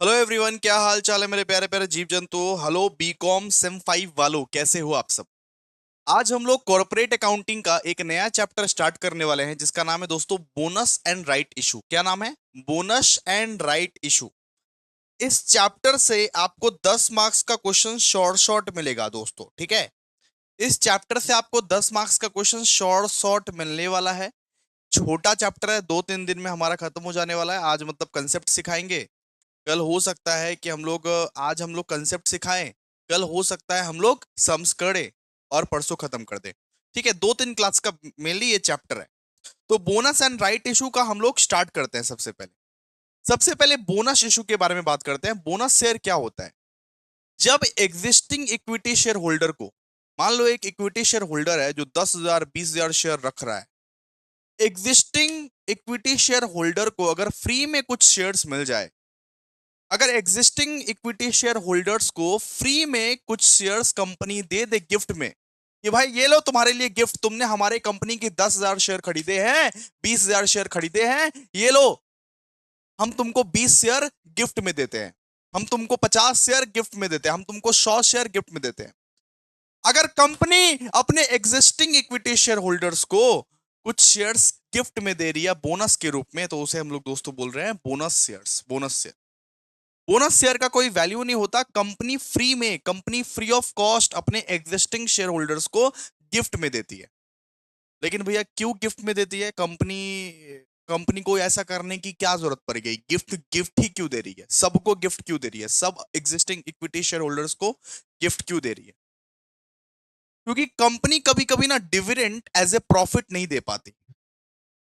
Hello everyone, क्या हाल चाल है मेरे प्यारे प्यारे जीव जंतु। हेलो बीकॉम सेम 5 वालों, कैसे हो आप सब। आज हम लोग कॉर्पोरेट अकाउंटिंग का एक नया चैप्टर स्टार्ट करने वाले हैं जिसका नाम है दोस्तों बोनस एंड राइट इशू। क्या नाम है? Bonus and right issue. इस चैप्टर से आपको 10 मार्क्स का क्वेश्चन शॉर्ट शॉर्ट मिलेगा दोस्तों, ठीक है। इस चैप्टर से आपको 10 मार्क्स का क्वेश्चन शॉर्ट शॉर्ट मिलने वाला है। छोटा चैप्टर है, 2-3 दिन में हमारा खत्म हो जाने वाला है। आज मतलब कंसेप्ट सिखाएंगे। कल हो सकता है कि आज हम लोग कंसेप्ट सिखाएं। कल हो सकता है हम लोग सम्स करें और परसों खत्म कर दें। ठीक है, 2-3 क्लास का मेनली ये चैप्टर है। तो बोनस एंड राइट इशू का हम लोग स्टार्ट करते हैं। सबसे पहले बोनस इशू के बारे में बात करते हैं। बोनस शेयर क्या होता है? जब एग्जिस्टिंग इक्विटी शेयर होल्डर को, मान लो एक इक्विटी शेयर होल्डर है जो 10,000 20,000 शेयर रख रहा है। एग्जिस्टिंग इक्विटी शेयर होल्डर को अगर फ्री में कुछ शेयर्स मिल जाए, अगर एग्जिस्टिंग इक्विटी शेयर होल्डर्स को फ्री में कुछ शेयर्स कंपनी दे दे गिफ्ट में, कि भाई ये लो तुम्हारे लिए गिफ्ट, तुमने हमारे कंपनी की 10,000 शेयर खरीदे हैं, 20,000 शेयर खरीदे हैं, ये लो हम तुमको 20 शेयर गिफ्ट में देते हैं, हम तुमको 50 शेयर गिफ्ट में देते हैं, हम तुमको 100 शेयर गिफ्ट में देते हैं। अगर कंपनी अपने एग्जिस्टिंग इक्विटी शेयर होल्डर्स को कुछ शेयर्स गिफ्ट में दे रही है बोनस के रूप में, तो उसे हम लोग दोस्तों बोल रहे हैं बोनस शेयर्स। बोनस शेयर का कोई वैल्यू नहीं होता। कंपनी फ्री ऑफ कॉस्ट अपने एग्जिस्टिंग शेयर होल्डर्स को गिफ्ट में देती है। लेकिन भैया क्यों गिफ्ट में देती है कंपनी? कंपनी को ऐसा करने की क्या जरूरत पड़ गई? गिफ्ट गिफ्ट ही क्यों दे रही है? सबको गिफ्ट क्यों दे रही है? सब एग्जिस्टिंग इक्विटी शेयर होल्डर्स को गिफ्ट क्यों दे रही है? क्योंकि कंपनी कभी कभी ना डिविडेंड एज ए प्रॉफिट नहीं दे पाती।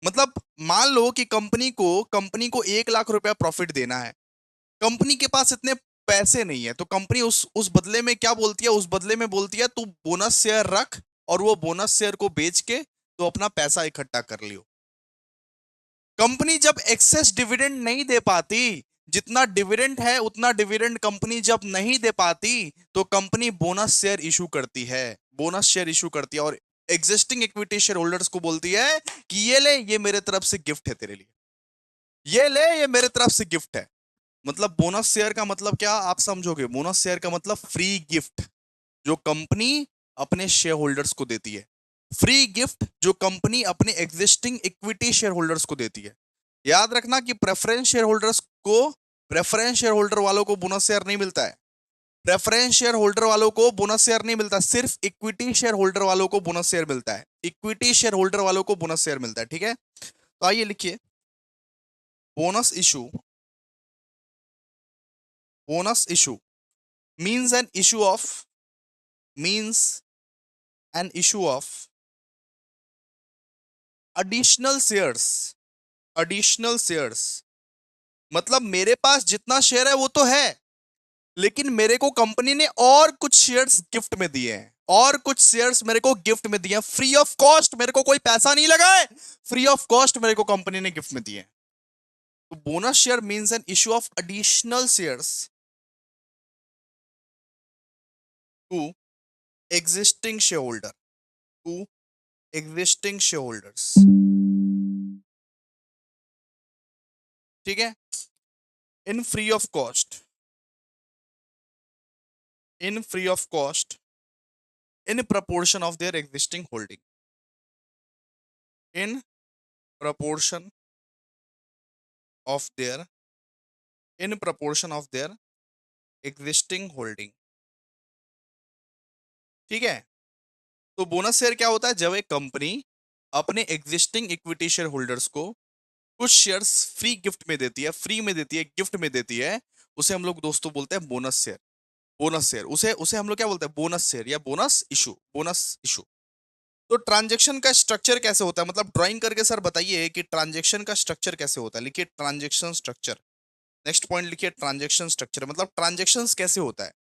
मतलब मान लो कि कंपनी को 1 लाख रुपया प्रॉफिट देना है। कंपनी के पास इतने पैसे नहीं है, तो कंपनी उस बदले में क्या बोलती है? उस बदले में बोलती है तू बोनस शेयर रख और वो बोनस शेयर को बेच के तो अपना पैसा इकट्ठा कर लियो। कंपनी जब एक्सेस डिविडेंड नहीं दे पाती, जितना डिविडेंड है उतना डिविडेंड कंपनी जब नहीं दे पाती, तो कंपनी बोनस शेयर इशू करती है। बोनस शेयर इशू करती है और एग्जिस्टिंग इक्विटी शेयर होल्डर्स को बोलती है कि ये ले, ये मेरे तरफ से गिफ्ट है तेरे लिए, ये ले, ये मेरे तरफ से गिफ्ट है। मतलब बोनस शेयर का मतलब क्या आप समझोगे? बोनस शेयर का मतलब फ्री गिफ्ट जो कंपनी अपने शेयर होल्डर्स को देती है। फ्री गिफ्ट जो कंपनी अपने एग्जिस्टिंग इक्विटी शेयर होल्डर्स को देती है। याद रखना कि प्रेफरेंस शेयर होल्डर वालों को बोनस शेयर नहीं मिलता है। प्रेफरेंस शेयर होल्डर वालों को बोनस शेयर नहीं मिलता, सिर्फ इक्विटी शेयर होल्डर वालों को बोनस शेयर मिलता है। इक्विटी शेयर होल्डर वालों को बोनस शेयर मिलता है, ठीक है। तो आइए लिखिए, bonus issue. Bonus issue means an issue of means an issue of additional shares। additional shares मतलब मेरे पास जितना शेयर है वो तो है, लेकिन मेरे को कंपनी ने और कुछ शेयर्स गिफ्ट में दिए हैं, और कुछ शेयर्स मेरे को गिफ्ट में दिए हैं फ्री ऑफ कॉस्ट। मेरे को कोई पैसा नहीं लगा है, फ्री ऑफ कॉस्ट मेरे को कंपनी ने गिफ्ट में दिए हैं। तो bonus share means an issue of additional shares to existing share holder, to existing share holders, ठीक है, in free of cost, in free of cost, in proportion of their existing holding, in proportion of their in proportion of their existing holding, ठीक है। तो bonus share क्या होता है? जब एक कंपनी अपने एग्जिस्टिंग इक्विटी शेयर होल्डर्स को कुछ शेयर्स फ्री गिफ्ट में देती है, फ्री में देती है, गिफ्ट में देती है, उसे हम लोग दोस्तों बोलते हैं बोनस शेयर। बोनस शेयर उसे उसे हम लोग क्या बोलते हैं? बोनस शेयर या बोनस इशू, बोनस इशू। तो ट्रांजैक्शन का स्ट्रक्चर कैसे होता है? मतलब ड्राइंग करके सर बताइए कि ट्रांजैक्शन का स्ट्रक्चर कैसे होता है। लिखिए ट्रांजैक्शन स्ट्रक्चर। नेक्स्ट पॉइंट लिखिए ट्रांजैक्शन स्ट्रक्चर। मतलब ट्रांजैक्शंस कैसे होता है?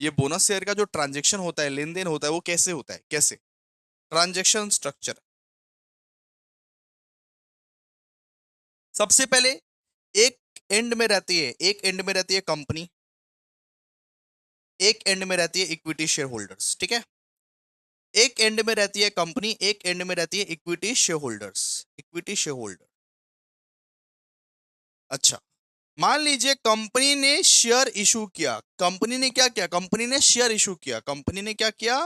ये बोनस शेयर का जो ट्रांजैक्शन होता है, लेन देन होता है, वो कैसे होता है? कैसे? Transaction structure. सबसे पहले एक एंड में रहती है कंपनी, एक एंड में रहती है इक्विटी शेयर होल्डर्स, ठीक है। एक एंड में रहती है कंपनी, एक एंड में रहती है equity share holders, equity share holder. अच्छा, मान लीजिए कंपनी ने शेयर इशू किया, कंपनी ने क्या किया, कंपनी ने शेयर इशू किया, कंपनी ने क्या किया,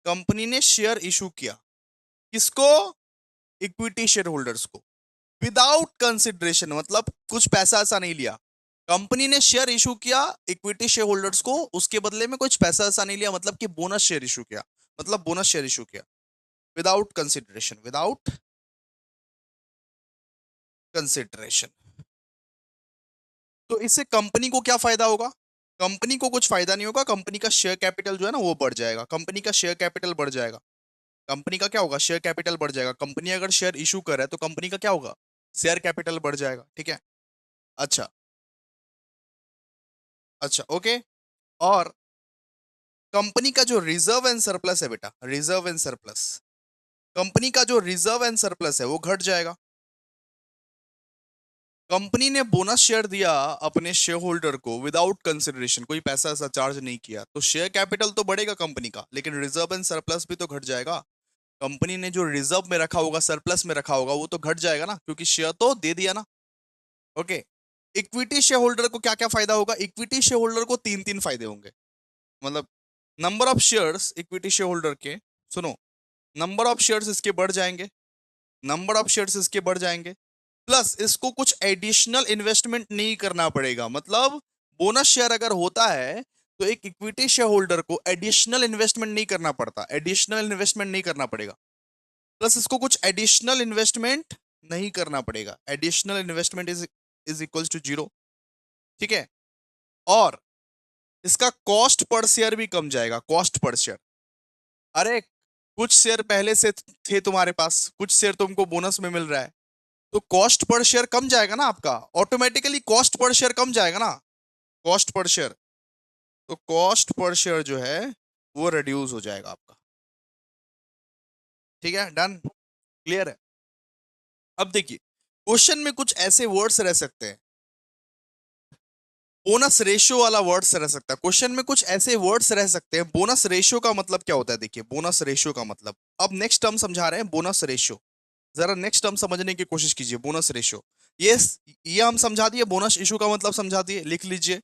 कंपनी ने शेयर इशू किया, किसको, इक्विटी शेयर होल्डर्स को, विदाउट कंसिडरेशन, मतलब कुछ पैसा ऐसा नहीं लिया। कंपनी ने शेयर इशू किया इक्विटी शेयर होल्डर्स को, उसके बदले में कुछ पैसा ऐसा नहीं लिया, मतलब कि बोनस शेयर इशू किया, मतलब बोनस शेयर इशू किया विदाउट कंसिडरेशन, विदाउट कंसिडरेशन। तो इससे कंपनी को क्या फायदा होगा, कंपनी को कुछ फायदा नहीं होगा, कंपनी का शेयर कैपिटल जो है ना वो बढ़ जाएगा, कंपनी का शेयर कैपिटल बढ़ जाएगा, कंपनी का क्या होगा, शेयर कैपिटल बढ़ जाएगा, कंपनी अगर शेयर इशू कर रहा है तो कंपनी का क्या होगा, शेयर कैपिटल बढ़ जाएगा, ठीक है। अच्छा, अच्छा, ओके। और कंपनी का जो रिजर्व एंड सरप्लस है बेटा, रिजर्व एंड सरप्लस, कंपनी का जो रिजर्व एंड सरप्लस है वो घट जाएगा। कंपनी ने बोनस शेयर दिया अपने शेयर होल्डर को विदाउट कंसिडरेशन, कोई पैसा ऐसा चार्ज नहीं किया, तो शेयर कैपिटल तो बढ़ेगा कंपनी का, लेकिन रिजर्व एंड सरप्लस भी तो घट जाएगा। कंपनी ने जो रिजर्व में रखा होगा, सरप्लस में रखा होगा, वो तो घट जाएगा ना, क्योंकि शेयर तो दे दिया ना। ओके। इक्विटी शेयर होल्डर को क्या क्या फायदा होगा, इक्विटी शेयर होल्डर को तीन तीन फायदे होंगे, मतलब number of shares equity share holder के, सुनो, नंबर ऑफ शेयर्स इसके बढ़ जाएंगे, नंबर ऑफ शेयर्स इसके बढ़ जाएंगे, प्लस इसको कुछ एडिशनल इन्वेस्टमेंट नहीं करना पड़ेगा, मतलब बोनस शेयर अगर होता है तो एक इक्विटी शेयर होल्डर को एडिशनल इन्वेस्टमेंट नहीं करना पड़ता, एडिशनल इन्वेस्टमेंट नहीं करना पड़ेगा, प्लस इसको कुछ एडिशनल इन्वेस्टमेंट नहीं करना पड़ेगा, additional investment is equals to zero, ठीक है। और इसका कॉस्ट पर शेयर भी कम जाएगा, कॉस्ट पर शेयर, अरे कुछ शेयर पहले से थे तुम्हारे पास, कुछ शेयर तुमको बोनस में मिल रहा है, तो कॉस्ट पर शेयर कम जाएगा ना आपका, ऑटोमेटिकली कॉस्ट पर शेयर कम जाएगा ना, कॉस्ट पर शेयर, तो कॉस्ट पर शेयर जो है वो रिड्यूस हो जाएगा आपका, ठीक है, डन, क्लियर है। अब देखिए क्वेश्चन में कुछ ऐसे वर्ड्स रह सकते हैं, बोनस रेशियो वाला वर्ड्स रह सकता है क्वेश्चन में, कुछ ऐसे वर्ड्स रह सकते हैं, बोनस रेशियो का मतलब क्या होता है, देखिए बोनस रेशियो का मतलब, अब नेक्स्ट टर्म समझा रहे हैं बोनस रेशियो, जरा नेक्स्ट टर्म समझने की कोशिश कीजिए, बोनस रेशियो, ये ये हम समझा दिए, बोनस इशू का मतलब समझा दिए, लिख लीजिए।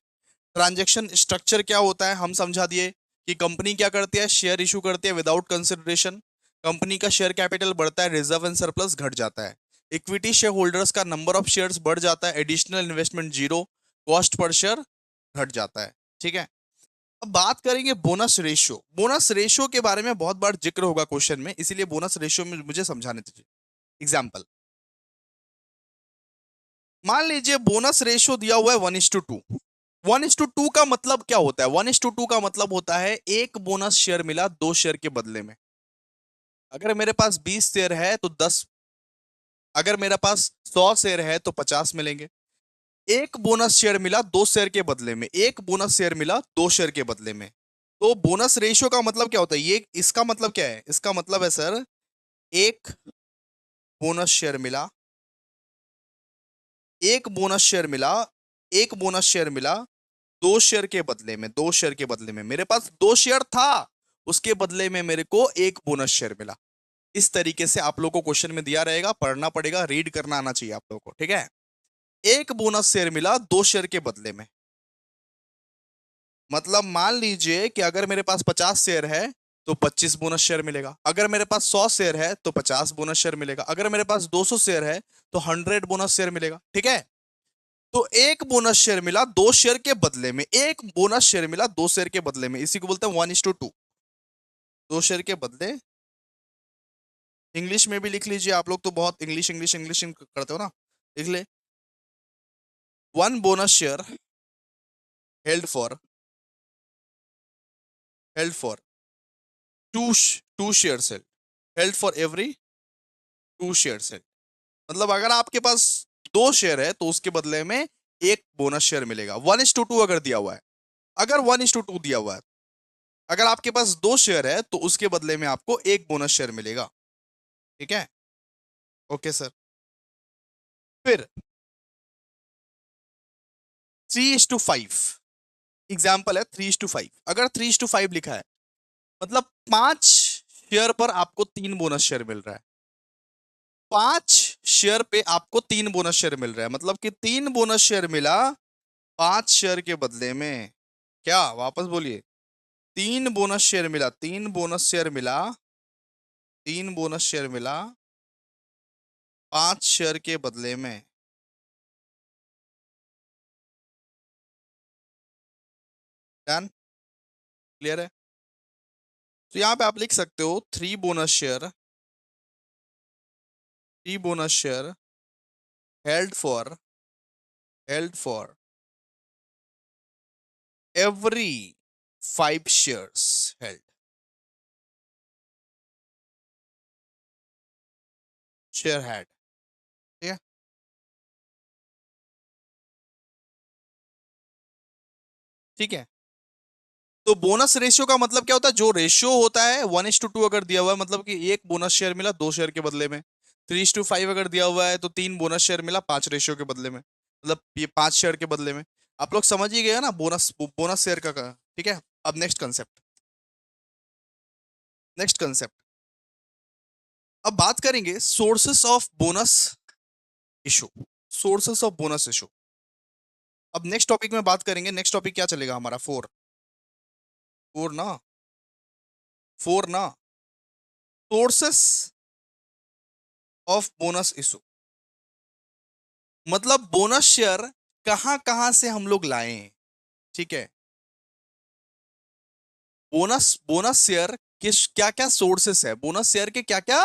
ट्रांजैक्शन स्ट्रक्चर क्या होता है हम समझा दिए, कि कंपनी क्या करती है, शेयर इशू करती है विदाउट कंसिडरेशन, कंपनी का शेयर कैपिटल बढ़ता है, रिजर्व एंड सरप्लस घट जाता है, इक्विटी शेयर होल्डर्स का नंबर ऑफ शेयर्स बढ़ जाता है, additional investment zero, cost per share घट जाता है, ठीक है। अब बात करेंगे बोनस रेशियो, बोनस रेशियो के बारे में बहुत बार जिक्र होगा क्वेश्चन में, इसीलिए बोनस रेशियो में मुझे समझाने दीजिए। एग्जाम्पल, मान लीजिए बोनस रेशियो दिया हुआ है 1:2, 1:2 का मतलब क्या होता है, 1:2 का मतलब होता है एक बोनस शेयर मिला दो शेयर के बदले में, अगर मेरे पास 20 शेयर है तो 10, अगर मेरे पास 100 शेयर है तो 50 मिलेंगे, एक बोनस शेयर मिला दो शेयर के बदले में, एक बोनस शेयर मिला दो शेयर के बदले में, तो बोनस रेशियो का मतलब क्या होता है, ये इसका मतलब क्या है, इसका मतलब है सर, एक बोनस शेयर मिला, एक बोनस शेयर मिला, एक बोनस शेयर मिला दो शेयर के बदले में, दो शेयर के बदले में, मेरे पास दो शेयर था, उसके बदले में मेरे को एक बोनस शेयर मिला। इस तरीके से आप लोगों को क्वेश्चन में दिया रहेगा, पढ़ना पड़ेगा, रीड करना आना चाहिए आप लोगों को, ठीक है। एक बोनस शेयर मिला दो शेयर के बदले में, मतलब मान लीजिए कि अगर मेरे पास 50 शेयर है तो 25 बोनस शेयर मिलेगा, अगर मेरे पास 100 शेयर है तो 50 बोनस शेयर मिलेगा, अगर मेरे पास 200 शेयर है तो 100 बोनस शेयर मिलेगा, ठीक है। तो एक बोनस शेयर मिला दो शेयर के बदले में, एक बोनस शेयर मिला दो शेयर के बदले में, इसी को बोलते हैं 1:2, दो शेयर के बदले। इंग्लिश में भी लिख लीजिए, आप लोग तो बहुत इंग्लिश इंग्लिश इंग्लिश करते हो ना, लिख ले, one bonus share held for, held for two two share held, held for every two share held, मतलब अगर आपके पास दो शेयर है तो उसके बदले में एक बोनस शेयर मिलेगा, 1:2 अगर दिया हुआ है, अगर 1:2 दिया हुआ है, अगर आपके पास दो शेयर है तो उसके बदले में आपको एक बोनस शेयर मिलेगा, ठीक है। Okay sir. फिर 3:5, एग्जाम्पल है 3:5, अगर 3:5 लिखा है मतलब 5 शेयर पर आपको तीन बोनस शेयर मिल रहा है, 5 शेयर पे आपको 3 बोनस शेयर मिल रहा है, मतलब कि 3 बोनस शेयर मिला 5 शेयर के बदले में। क्या, वापस बोलिए। 3 बोनस शेयर मिला, 3 बोनस शेयर मिला, 3 बोनस शेयर मिला 5 शेयर के बदले में। डन, क्लियर है। तो यहाँ पे आप लिख सकते हो 3 bonus share, 3 bonus share held for, held for every 5 shares held, share had। ठीक है, ठीक है। तो बोनस रेशियो का मतलब क्या होता है? जो रेशियो होता है 1:2 अगर दिया हुआ है, मतलब कि 1 बोनस शेयर मिला 2 शेयर के बदले में। 3:5 अगर दिया हुआ है तो 3 बोनस शेयर मिला 5 रेशियो के बदले में, मतलब ये 5 शेयर के बदले में। आप लोग समझ ही गए ना बोनस बोनस शेयर का। ठीक है। अब नेक्स्ट कंसेप्ट, नेक्स्ट कंसेप्ट। अब बात करेंगे sources of bonus issue, sources of bonus issue. अब नेक्स्ट टॉपिक में बात करेंगे। नेक्स्ट टॉपिक क्या चलेगा हमारा? फोर, फोर ना, फोर ना, सोर्सेस ऑफ बोनस इशू। मतलब बोनस शेयर कहां कहां से हम लोग लाए हैं। ठीक है, बोनस बोनस शेयर किस, क्या क्या सोर्सेस है, बोनस शेयर के क्या क्या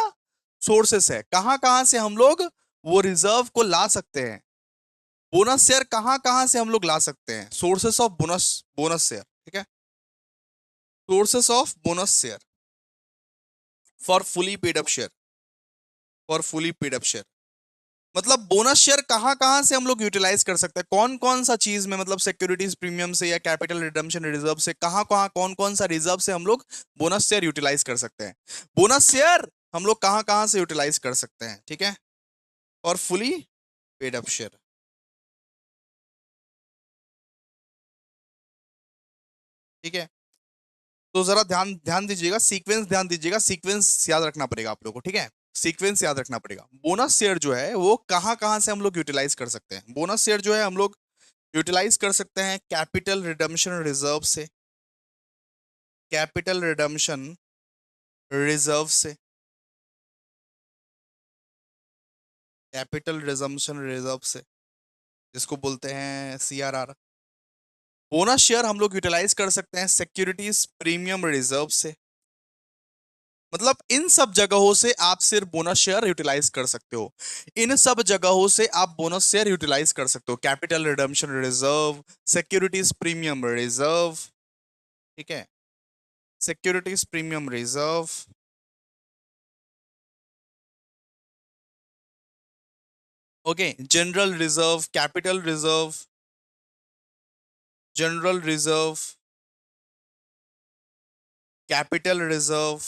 सोर्सेस है, कहां कहां से हम लोग वो रिजर्व को ला सकते हैं। बोनस शेयर कहां कहां से हम लोग ला सकते हैं, sources of bonus, bonus share. ठीक है, sources of bonus share for fully paid up share, for fully paid up share. मतलब बोनस शेयर कहां कहां से हम लोग यूटिलाइज कर सकते हैं, कौन कौन सा चीज में, मतलब सिक्योरिटीज प्रीमियम से या कैपिटल रिडम्पशन रिजर्व से, कहां कहां कौन कौन सा रिजर्व से हम लोग बोनस शेयर यूटिलाइज कर सकते हैं। बोनस शेयर हम लोग कहां कहां से यूटिलाइज कर सकते हैं। ठीक है, और फुली पेड अप शेयर। ठीक है, तो जरा ध्यान ध्यान दीजिएगा, सीक्वेंस ध्यान दीजिएगा, सीक्वेंस याद रखना पड़ेगा आप लोगों को। ठीक है, सीक्वेंस याद रखना पड़ेगा। बोनस शेयर जो है वो कहां कहां से हम लोग यूटिलाइज कर सकते हैं। बोनस शेयर जो है हम लोग यूटिलाइज कर सकते हैं कैपिटल रिडम्पशन रिजर्व से, कैपिटल रिडम्पशन रिजर्व से, कैपिटल रिजम्पशन रिजर्व से, जिसको बोलते हैं सीआरआर। बोनस शेयर हम लोग यूटिलाइज कर सकते हैं सिक्योरिटीज प्रीमियम रिजर्व से। मतलब इन सब जगहों से आप सिर्फ बोनस शेयर यूटिलाइज कर सकते हो, इन सब जगहों से आप बोनस शेयर यूटिलाइज कर सकते हो। Capital redemption reserve, securities premium reserve. ठीक है, securities premium reserve, okay, general reserve, capital reserve, general reserve, capital reserve.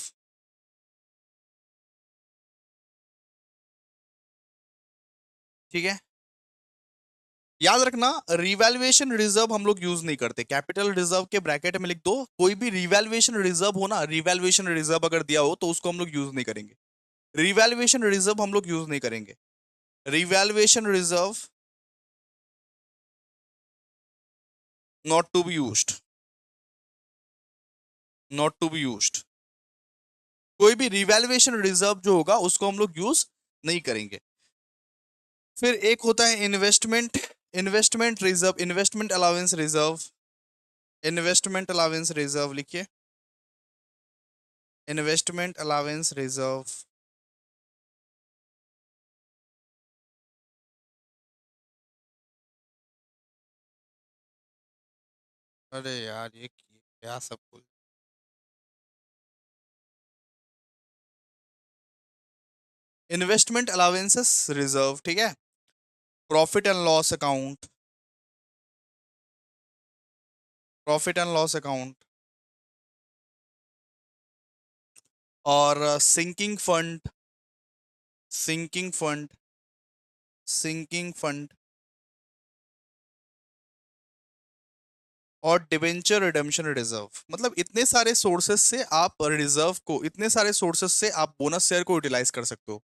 ठीक है, याद रखना रिवैल्यूएशन रिजर्व हम लोग यूज नहीं करते। कैपिटल रिजर्व के ब्रैकेट में लिख दो, कोई भी रिवैल्यूएशन रिजर्व हो ना, रिवैल्यूएशन रिजर्व अगर दिया हो तो उसको हम लोग यूज नहीं करेंगे। रिवैल्यूएशन रिजर्व हम लोग यूज नहीं करेंगे। Revaluation reserve not to be used, not to be used. कोई भी रिवैल्यूएशन रिजर्व जो होगा उसको हम लोग यूज नहीं करेंगे। फिर एक होता है investment, investment reserve, investment allowance reserve, investment allowance reserve लिखिए, इन्वेस्टमेंट अलाउंस रिजर्व। अरे यार ये क्या सब कुछ। इन्वेस्टमेंट अलाउंसेस रिजर्व, ठीक है, profit and loss account, profit and loss account, और sinking fund, sinking fund, sinking fund, और डिबेंचर रिडेम्पशन रिजर्व। मतलब इतने सारे सोर्सेस से आप रिजर्व को, इतने सारे सोर्सेस से आप बोनस शेयर को यूटिलाइज कर सकते हो।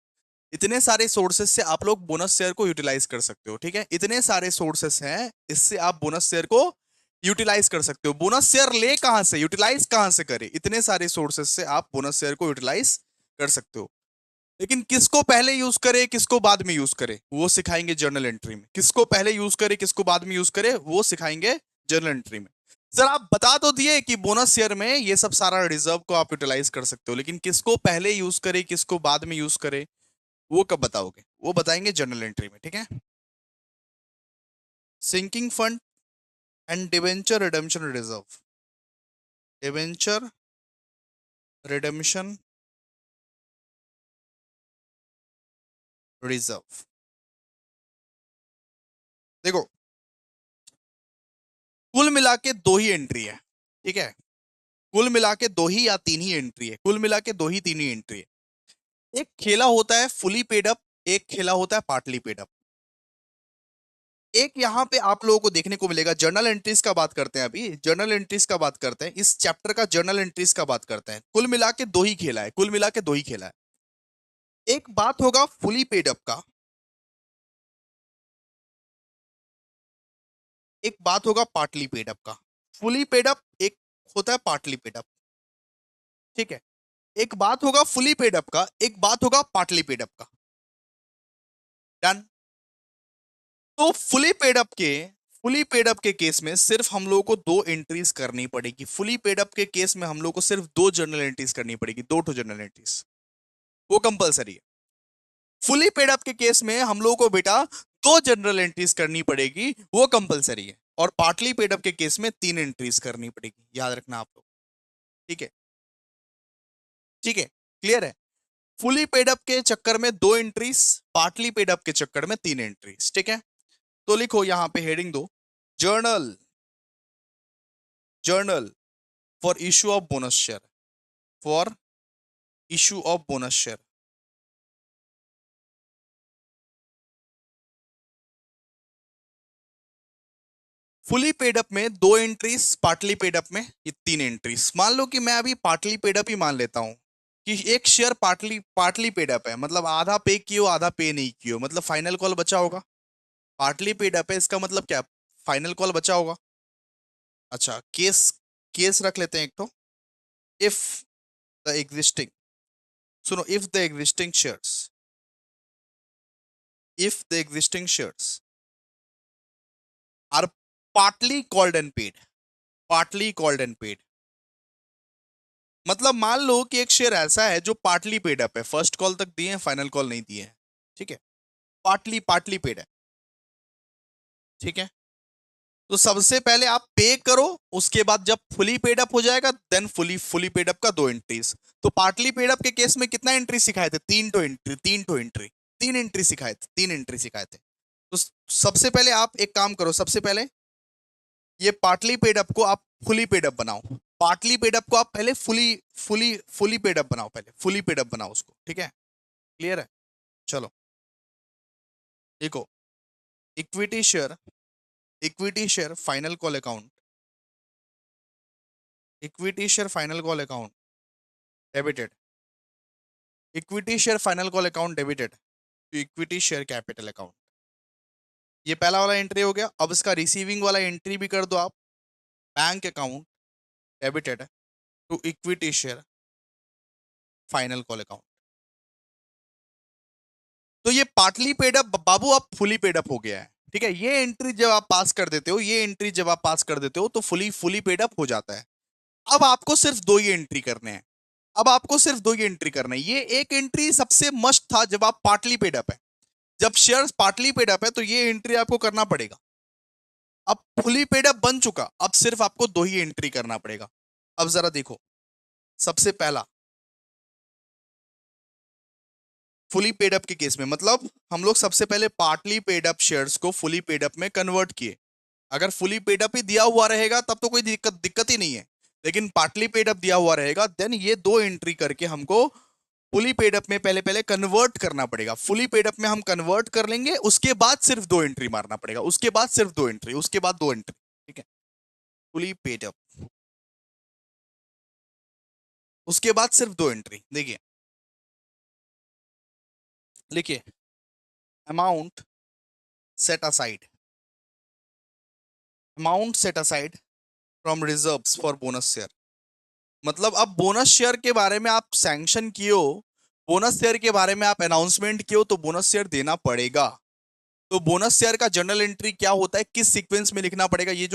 इतने सारे सोर्सेस से आप लोग बोनस शेयर को यूटिलाइज कर सकते हो, ठीक है। इतने सारे सोर्सेस हैं, इससे आप बोनस शेयर को यूटिलाइज कर सकते हो। बोनस शेयर ले कहां से, यूटिलाइज कहां से करें, इतने सारे सोर्सेस से आप बोनस शेयर को यूटिलाइज कर सकते हो। लेकिन किसको पहले यूज करे किसको बाद में यूज करे वो सिखाएंगे जर्नल एंट्री में। किसको पहले यूज करे किसको बाद में यूज करे वो सिखाएंगे जर्नल एंट्री में। सर आप बता तो दिए कि बोनस शेयर में ये सब सारा रिजर्व को आप यूटिलाइज कर सकते हो, लेकिन किसको पहले यूज करे किसको बाद में यूज करे वो कब बताओगे, वो बताएंगे जर्नल एंट्री में, ठीक है। Sinking fund and debenture redemption reserve. Debenture redemption reserve. देखो, कुल मिला के दो ही एंट्री है, ठीक है। कुल मिला के दो ही या तीन ही एंट्री है, कुल मिला के दो ही तीन ही एंट्री है। एक खेला होता है फुली पेड अप, एक खेला होता है पार्टली पेड अप। एक यहाँ पे आप लोगों को देखने को मिलेगा, जर्नल एंट्रीज का बात करते हैं, अभी जर्नल एंट्रीज का बात करते हैं, इस चैप्टर का जर्नल एंट्रीज का बात करते हैं। कुल मिला के दो ही खेला है, कुल मिला के दो ही खेला है। एक बात होगा फुली पेड अप का, एक बात होगा पार्टली पेड अप का। फुली पेड अप एक होता है पार्टली पेड अप, ठीक है। एक बात होगा फुली पेड अप का, एक बात होगा पार्टली पेड अप का। डन। तो फुली पेड अप के केस में सिर्फ हम लोगों को दो एंट्रीज करनी पड़ेगी। फुली पेड अप के केस में हम लोग को सिर्फ दो जर्नल एंट्रीज करनी पड़ेगी, दो ठो जर्नल एंट्रीज, वो कंपलसरी है। फुली पेड अप के केस में हम लोगों को बेटा दो जनरल एंट्रीज करनी पड़ेगी, वो कंपलसरी है। और पार्टली पेड अप के केस में तीन एंट्रीज करनी पड़ेगी, याद रखना आप लोग, ठीक है। ठीक है, क्लियर है। फुली पेड अप के चक्कर में दो एंट्रीज, पार्टली पेड अप के चक्कर में तीन एंट्रीज, ठीक है। तो लिखो यहां पे हेडिंग दो, journal, journal for issue of bonus share, for issue of bonus share. Fully paid up में दो एंट्रीज, पार्टली पेड अप में ये तीन एंट्रीज। मान लो कि मैं अभी पार्टली पेड अप ही मान लेता हूं कि एक share partly partly paid up है, मतलब आधा पे कियो आधा पे नहीं कियो, मतलब फाइनल कॉल बचा होगा। पार्टली पेड अप है इसका मतलब क्या, फाइनल कॉल बचा होगा। अच्छा, केस, केस रख लेते हैं एक तो। इफ द एग्जिस्टिंग, सुनो, if the existing shares, if the existing shares are partly called and paid, partly called and paid, मतलब मान लो कि एक शेयर ऐसा है जो पार्टली पेड अप है, फर्स्ट कॉल तक दिए हैं, फाइनल कॉल नहीं दिए हैं, ठीक है। पार्टली पार्टली पेड है, ठीक है। तो सबसे पहले आप पे करो, उसके बाद जब फुली पेड अप हो जाएगा then fully fully paid up का दो एंट्रीज। तो पार्टली पेड अप के केस में कितना एंट्री सिखाए थे, तीन तो एंट्री, तीन तो एंट्री, तीन एंट्री सिखाए थे, तीन एंट्री सिखाए थे। तो सबसे पहले आप एक काम करो, सबसे पहले ये पार्टली पेड अप को आप फुली पेड अप बनाओ। पार्टली पेड अप को आप पहले fully fully fully paid up बनाओ, पहले फुली पेड अप बनाओ उसको, ठीक है। क्लियर है, चलो देखो, equity share, equity share final call account, equity share final call account debited, equity share final call account debited to equity share capital account. ये पहला वाला एंट्री हो गया। अब इसका रिसीविंग वाला एंट्री भी कर दो आप, bank account debited to equity share final call account. तो ये पार्टली पेड अप बाबू आप फुली पेड अप हो गया है, ठीक है। ये एंट्री जब आप पास कर देते हो, ये एंट्री जब आप पास कर देते हो तो फुली फुली पेड अप हो जाता है। अब आपको सिर्फ दो ही एंट्री करने हैं, अब आपको सिर्फ दो ही एंट्री करना है। ये एक एंट्री सबसे मस्ट था जब आप पार्टली पेड अप है, जब शेयर पार्टली पेड अप है तो ये एंट्री आपको करना पड़ेगा। अब फुली पेड अप बन चुका, अब सिर्फ आपको दो ही एंट्री करना पड़ेगा। अब जरा देखो, सबसे पहला फुली पेड अप के केस में, मतलब हम लोग सबसे पहले पार्टली पेड अप शेयर्स को फुली पेड अप में कन्वर्ट किए। अगर फुली पेड अप ही दिया हुआ रहेगा तब तो कोई दिक्कत दिक्कत ही नहीं है, लेकिन पार्टली पेड अप दिया हुआ रहेगा देन ये दो एंट्री करके हमको फुली पेड अप में पहले पहले कन्वर्ट करना पड़ेगा। फुली पेड अप में हम कन्वर्ट कर लेंगे, उसके बाद सिर्फ दो एंट्री मारना पड़ेगा, उसके बाद सिर्फ दो एंट्री, उसके बाद दो एंट्री, ठीक है। फुली पेड अप, उसके बाद सिर्फ दो एंट्री। देखिए, लिखिए, amount set aside, amount set aside from reserves for bonus share. मतलब अब बोनस शेयर के बारे में आप सैंक्शन किए हो, बोनस शेयर के बारे में आप अनाउंसमेंट किए हो, तो बोनस शेयर देना पड़ेगा। तो बोनस शेयर का जर्नल एंट्री क्या होता है, किस सीक्वेंस में लिखना पड़ेगा, ये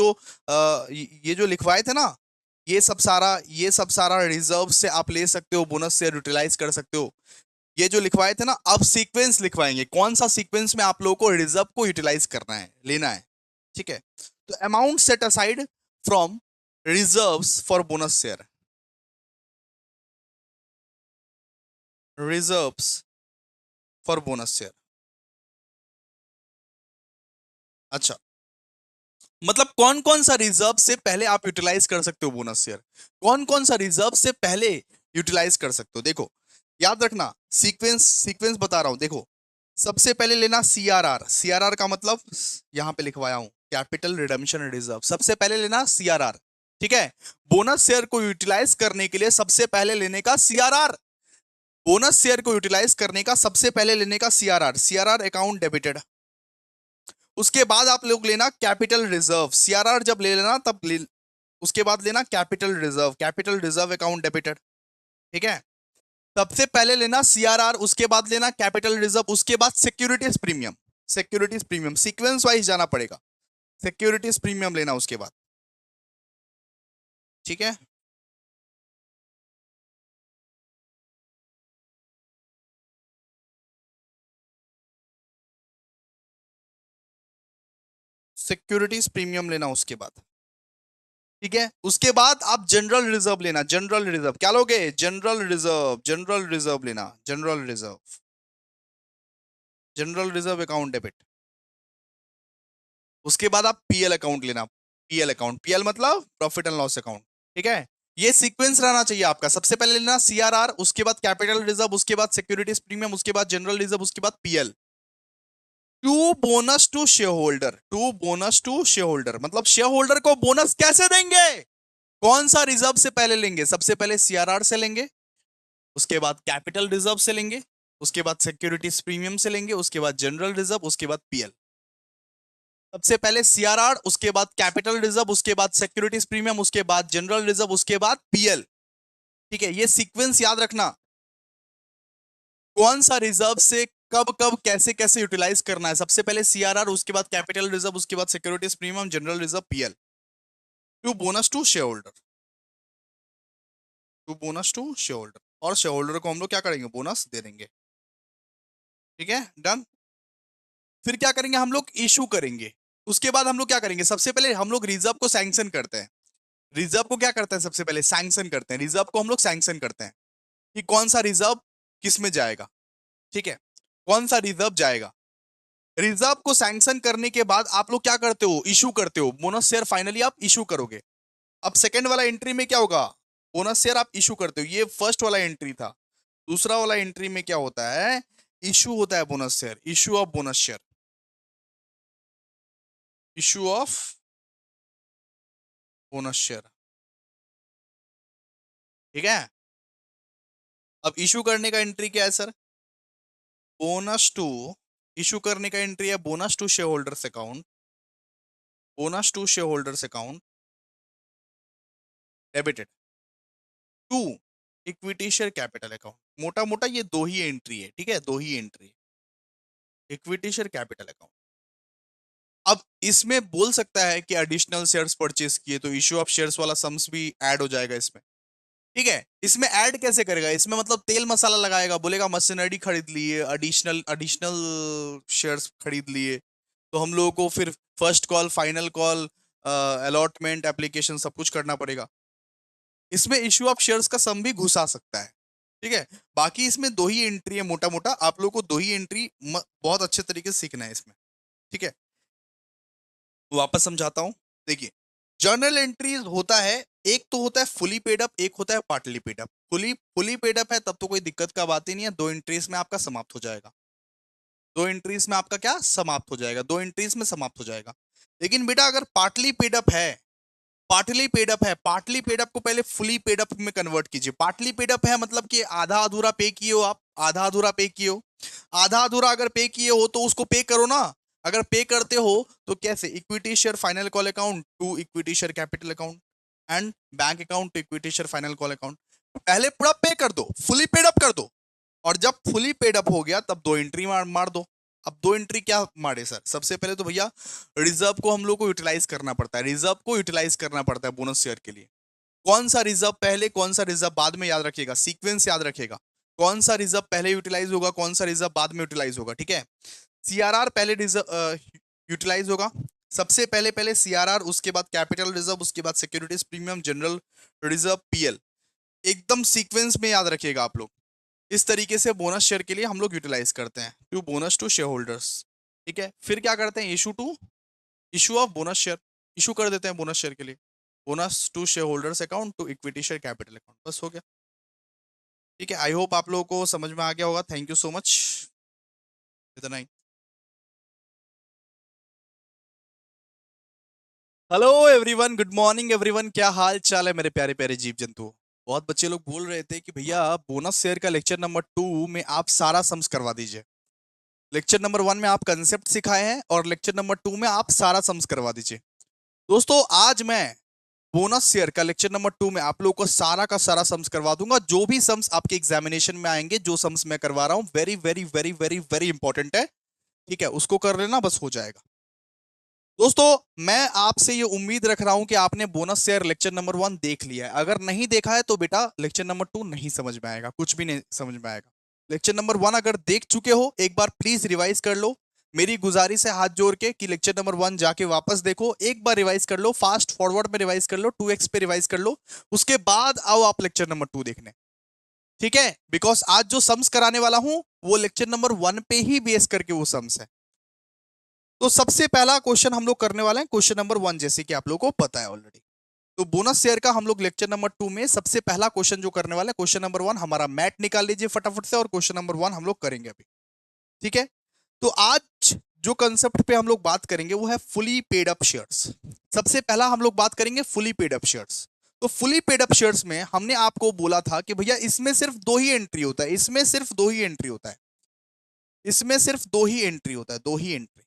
जो लिखवाए थे ना, ये सब सारा रिजर्व से आप ले सकते हो, बोनस शेयर यूटिलाइज कर सकते हो। ये जो लिखवाए थे ना, अब सीक्वेंस लिखवाएंगे, कौन सा सीक्वेंस में आप लोगों को रिजर्व को यूटिलाइज करना है, लेना है। ठीक है, तो amount set aside from reserves for bonus share, reserves for bonus share. अच्छा, मतलब कौन कौन सा रिजर्व से पहले आप यूटिलाइज कर सकते हो बोनस शेयर, कौन कौन सा रिजर्व से पहले यूटिलाइज कर सकते हो। देखो, याद रखना, सीक्वेंस सीक्वेंस बता रहा हूं, देखो। सबसे पहले लेना सीआरआर, सीआरआर का मतलब यहां पे लिखवाया हूं, कैपिटल रिडम्पशन रिजर्व। सबसे पहले लेना सीआरआर, ठीक है। बोनस शेयर को यूटिलाइज करने के लिए सबसे पहले लेने का सीआरआर, बोनस शेयर को यूटिलाइज करने का सबसे पहले लेने का सीआरआर, सीआरआर अकाउंट डेबिटेड। उसके बाद आप लोग लेना कैपिटल रिजर्व, सीआरआर जब ले लेना तब उसके बाद लेना capital reserve, capital reserve account debited, ठीक है। सबसे पहले लेना सीआरआर, उसके बाद लेना कैपिटल रिजर्व, उसके बाद securities premium, securities premium sequence wise जाना पड़ेगा, सिक्योरिटीज प्रीमियम लेना उसके बाद, ठीक है। सिक्योरिटीज प्रीमियम लेना उसके बाद, ठीक है। उसके बाद आप जनरल रिजर्व लेना, जनरल रिजर्व क्या लोगे, जनरल रिजर्व, जनरल रिजर्व लेना, general reserve, general reserve account debit. उसके बाद आप पीएल अकाउंट लेना, पीएल अकाउंट, पीएल मतलब प्रॉफिट एंड लॉस अकाउंट, ठीक है। ये सीक्वेंस रहना चाहिए आपका, सबसे पहले लेना सीआरआर, उसके बाद कैपिटल रिजर्व, उसके बाद सिक्योरिटीज प्रीमियम, उसके बाद जनरल रिजर्व, उसके बाद PL. To bonus to share holder, to bonus to share holder मतलब शेयर होल्डर को बोनस कैसे देंगे, कौन सा रिजर्व से पहले लेंगे, सबसे पहले सीआरआर से लेंगे, उसके बाद कैपिटल रिजर्व से लेंगे, उसके बाद सिक्योरिटीज प्रीमियम से लेंगे, उसके बाद जनरल रिजर्व, उसके बाद पीएल। सबसे पहले सीआरआर, उसके बाद कैपिटल रिजर्व, उसके बाद सिक्योरिटीज प्रीमियम, उसके बाद जनरल रिजर्व, उसके बाद पीएल, ठीक है। ये सीक्वेंस याद रखना, कौन सा रिजर्व से कब कब कैसे कैसे यूटिलाइज करना है। सबसे पहले सीआरआर, उसके बाद कैपिटल रिजर्व, उसके बाद securities premium, general reserve, PL. To bonus to share holder, to bonus to share holder, और शेयर होल्डर को हम लोग क्या करेंगे, बोनस दे देंगे, ठीक है, डन। फिर क्या करेंगे, हम लोग इशू करेंगे। उसके बाद हम लोग क्या करेंगे, सबसे पहले हम लोग रिजर्व को सैंक्शन करते हैं, रिजर्व को क्या करते हैं, सबसे पहले सैंक्शन करते हैं, रिजर्व को हम लोग सैंक्शन करते हैं कि कौन सा रिजर्व किस में जाएगा, ठीक है, कौन सा रिजर्व जाएगा। रिजर्व को सैंक्शन करने के बाद आप लोग क्या करते हो, इशू करते हो, बोनस शेयर फाइनली आप इशू करोगे। अब सेकंड वाला एंट्री में क्या होगा, बोनस शेयर आप इशू करते हो, ये फर्स्ट वाला एंट्री था। दूसरा वाला एंट्री में क्या होता है, इशू होता है bonus share, issue of bonus share, issue of bonus share, ठीक है। अब इशू करने का एंट्री क्या है सर, बोनस टू, इशू करने का एंट्री है bonus to share holders account, bonus to share holders account debited to equity share capital account. मोटा मोटा ये दो ही एंट्री है, ठीक है, दो ही entry, equity share capital account. अब इसमें बोल सकता है कि एडिशनल शेयर्स परचेस किए तो इश्यू ऑफ शेयर्स वाला सम्स भी ऐड हो जाएगा इसमें, ठीक है। इसमें ऐड कैसे करेगा, इसमें मतलब तेल मसाला लगाएगा, बोलेगा मशीनरी खरीद लिए, एडिशनल एडिशनल शेयर्स खरीद लिए, तो हम लोगों को फिर first call, final call, allotment application सब कुछ करना पड़ेगा। इसमें इश्यू ऑफ शेयर्स का सम भी घुसा सकता है, ठीक है। बाकी इसमें दो ही एंट्री है, मोटा मोटा आप लोगों को दो ही एंट्री बहुत अच्छे तरीके से सीखना है इसमें, ठीक है। वापस समझाता हूं, देखिए, जर्नल एंट्रीज होता है, एक तो होता है फुली पेड अप, एक होता है partly paid up. Fully fully paid up है तब तो कोई दिक्कत का बात ही नहीं है, दो एंट्रीज में आपका समाप्त हो जाएगा, दो एंट्रीज में आपका क्या समाप्त हो जाएगा, दो एंट्रीज में समाप्त हो जाएगा। लेकिन बेटा अगर पार्टली पेड अप है, पार्टली पेड अप है, पार्टली पेड अप को पहले फुली पेड अप में कन्वर्ट कीजिए। पार्टली पेड अप है मतलब कि आधा अधूरा पे किए हो आप, आधा अधूरा पे किए हो। आधा अधूरा अगर पे किए हो तो उसको पे करो ना। अगर पे करते हो तो कैसे, equity share final call account to equity share capital account and bank account to equity share final call account. पहले पूरा पे कर दो, फुली पेड अप कर दो, और जब फुली पेड अप हो गया तब दो एंट्री मार दो। अब दो एंट्री क्या मारे सर, सबसे पहले तो भैया रिजर्व को हम लोग को यूटिलाइज करना पड़ता है, रिजर्व को यूटिलाइज करना पड़ता है बोनस शेयर के लिए। कौन सा रिजर्व पहले कौन सा रिजर्व बाद में याद रखिएगा, सीक्वेंस याद रखिएगा। कौन सा रिजर्व पहले यूटिलाइज होगा, कौन सा रिजर्व बाद में यूटिलाइज होगा, ठीक है। सीआरआर पहले रिजर्व यूटिलाइज होगा, सबसे पहले पहले सीआरआर, उसके बाद कैपिटल रिजर्व, उसके बाद securities premium, general reserve, PL. एकदम सीक्वेंस में याद रखिएगा आप लोग। इस तरीके से बोनस शेयर के लिए हम लोग यूटिलाइज करते हैं, to bonus to share holders, ठीक है। फिर क्या करते हैं, issue of bonus share, issue कर देते हैं बोनस शेयर के लिए, bonus to share holders account to equity share capital account, बस हो गया। ठीक है, आई होप आप लोगों को समझ में आ गया होगा। थैंक यू सो मच, इतना ही। Hello everyone, good morning everyone, क्या हाल चाल है मेरे प्यारे प्यारे जीव जंतु। बहुत बच्चे लोग बोल रहे थे कि भैया बोनस शेयर का लेक्चर नंबर 2 में आप सारा सम्स करवा दीजिए। लेक्चर नंबर 1 में आप कंसेप्ट सिखाए हैं और लेक्चर नंबर 2 में आप सारा सम्स करवा दीजिए। दोस्तों आज मैं बोनस शेयर का लेक्चर नंबर 2 में आप लोगों को सारा का सारा सम्स करवा दूंगा। जो भी सम्स आपके एग्जामिनेशन में आएंगे, जो सम्स मैं करवा रहा हूं, very very very very very important है, ठीक है। उसको कर लेना, बस हो जाएगा। दोस्तों मैं आपसे ये उम्मीद रख रहा हूं कि आपने बोनस शेयर लेक्चर नंबर 1 देख लिया है। अगर नहीं देखा है तो बेटा लेक्चर नंबर 2 नहीं समझ में आएगा, कुछ भी नहीं समझ में आएगा। लेक्चर नंबर 1 अगर देख चुके हो, एक बार प्लीज रिवाइज कर लो। मेरी गुजारिश है हाथ जोड़ के कि लेक्चर नंबर 1 जाके वापस देखो, एक बार रिवाइज कर लो, फास्ट फॉरवर्ड में रिवाइज कर लो, 2x पे रिवाइज कर लो, उसके बाद आओ आप लेक्चर नंबर 2 देखने, ठीक है। बिकॉज आज जो सम्स कराने वाला हूं वो लेक्चर नंबर 1 पे ही बेस करके वो सम्स है। तो सबसे पहला क्वेश्चन हम लोग करने वाले हैं क्वेश्चन नंबर 1, जैसे कि आप लोगों को पता है ऑलरेडी। तो बोनस शेयर का हम लोग लेक्चर नंबर 2 में सबसे पहला क्वेश्चन जो करने वाले हैं, क्वेश्चन नंबर 1 हमारा मैट निकाल लीजिए फटाफट से, और क्वेश्चन नंबर 1 हम लोग करेंगे अभी, ठीक है। तो आज जो कंसेप्ट पे हम लोग बात करेंगे वो है फुली पेड अप शेयर्स। सबसे पहला हम लोग बात करेंगे फुली पेड अप शेयर्स। तो फुली पेड अप शेयर्स में हमने आपको बोला था कि भैया इसमें सिर्फ दो ही एंट्री होता है, इसमें सिर्फ दो ही एंट्री होता है, इसमें सिर्फ दो ही एंट्री होता है, दो ही एंट्री।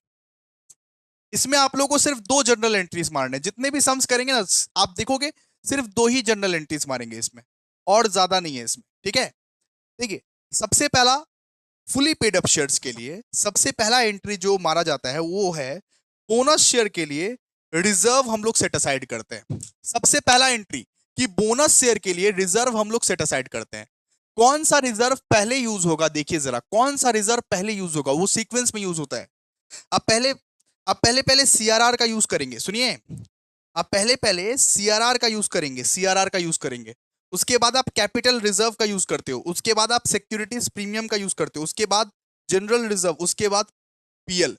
इसमें आप लोगों को सिर्फ दो जनरल एंट्रीज मारने, जितने भी सम्स करेंगे ना आप देखोगे सिर्फ दो ही जनरल एंट्रीज मारेंगे इसमें, और ज्यादा नहीं है इसमें, ठीक है। देखिए सबसे पहला फुली पेड अप शेयर्स के लिए सबसे पहला एंट्री जो मारा जाता है वो है बोनस शेयर के लिए रिजर्व हम लोग सेट असाइड करते हैं। सबसे पहला एंट्री कि बोनस शेयर के लिए रिजर्व हम लोग सेट असाइड करते हैं। कौन सा रिजर्व पहले यूज होगा, देखिए जरा कौन सा रिजर्व पहले यूज होगा, वो सीक्वेंस में यूज होता है। अब पहले आप पहले पहले सीआरआर का यूज करेंगे, सुनिए, आप पहले पहले सीआरआर का यूज करेंगे, सीआरआर का यूज करेंगे। उसके बाद आप कैपिटल रिजर्व का यूज करते हो, उसके बाद आप सिक्योरिटीज प्रीमियम का यूज करते हो, उसके बाद जनरल रिजर्व, उसके बाद पीएल।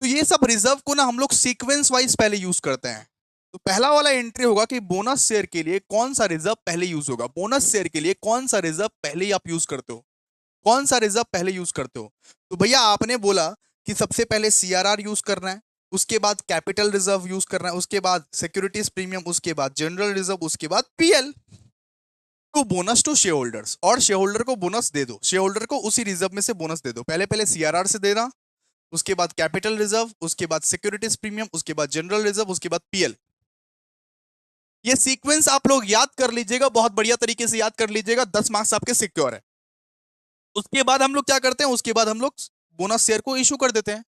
तो ये सब रिजर्व को ना हम लोग सीक्वेंस वाइज पहले यूज करते हैं। तो पहला वाला एंट्री होगा कि बोनस शेयर के लिए कौन सा रिजर्व पहले यूज होगा, बोनस शेयर के लिए कौन सा रिजर्व पहले ही आप यूज करते हो, कौन सा रिजर्व पहले यूज करते हो। तो भैया आपने बोला कि सबसे पहले सीआरआर यूज करना है, उसके बाद कैपिटल रिजर्व यूज करना है, उसके बाद सिक्योरिटीज प्रीमियम, उसके बाद जनरल रिजर्व, उसके बाद PL. To bonus to share holders, और शेयर होल्डर को बोनस दे दो, शेयर होल्डर को उसी रिजर्व में से बोनस दे दो। पहले पहले सीआरआर से देना, उसके बाद कैपिटल रिजर्व, उसके बाद सिक्योरिटीज प्रीमियम, उसके बाद जनरल रिजर्व, उसके बाद पीएल। ये सीक्वेंस आप लोग याद कर लीजिएगा, बहुत बढ़िया तरीके से याद कर लीजिएगा, 10 मार्क्स आपके सिक्योर है। उसके बाद हम लोग क्या करते हैं, उसके बाद हम लोग बोनस शेयर को इशू कर देते हैं।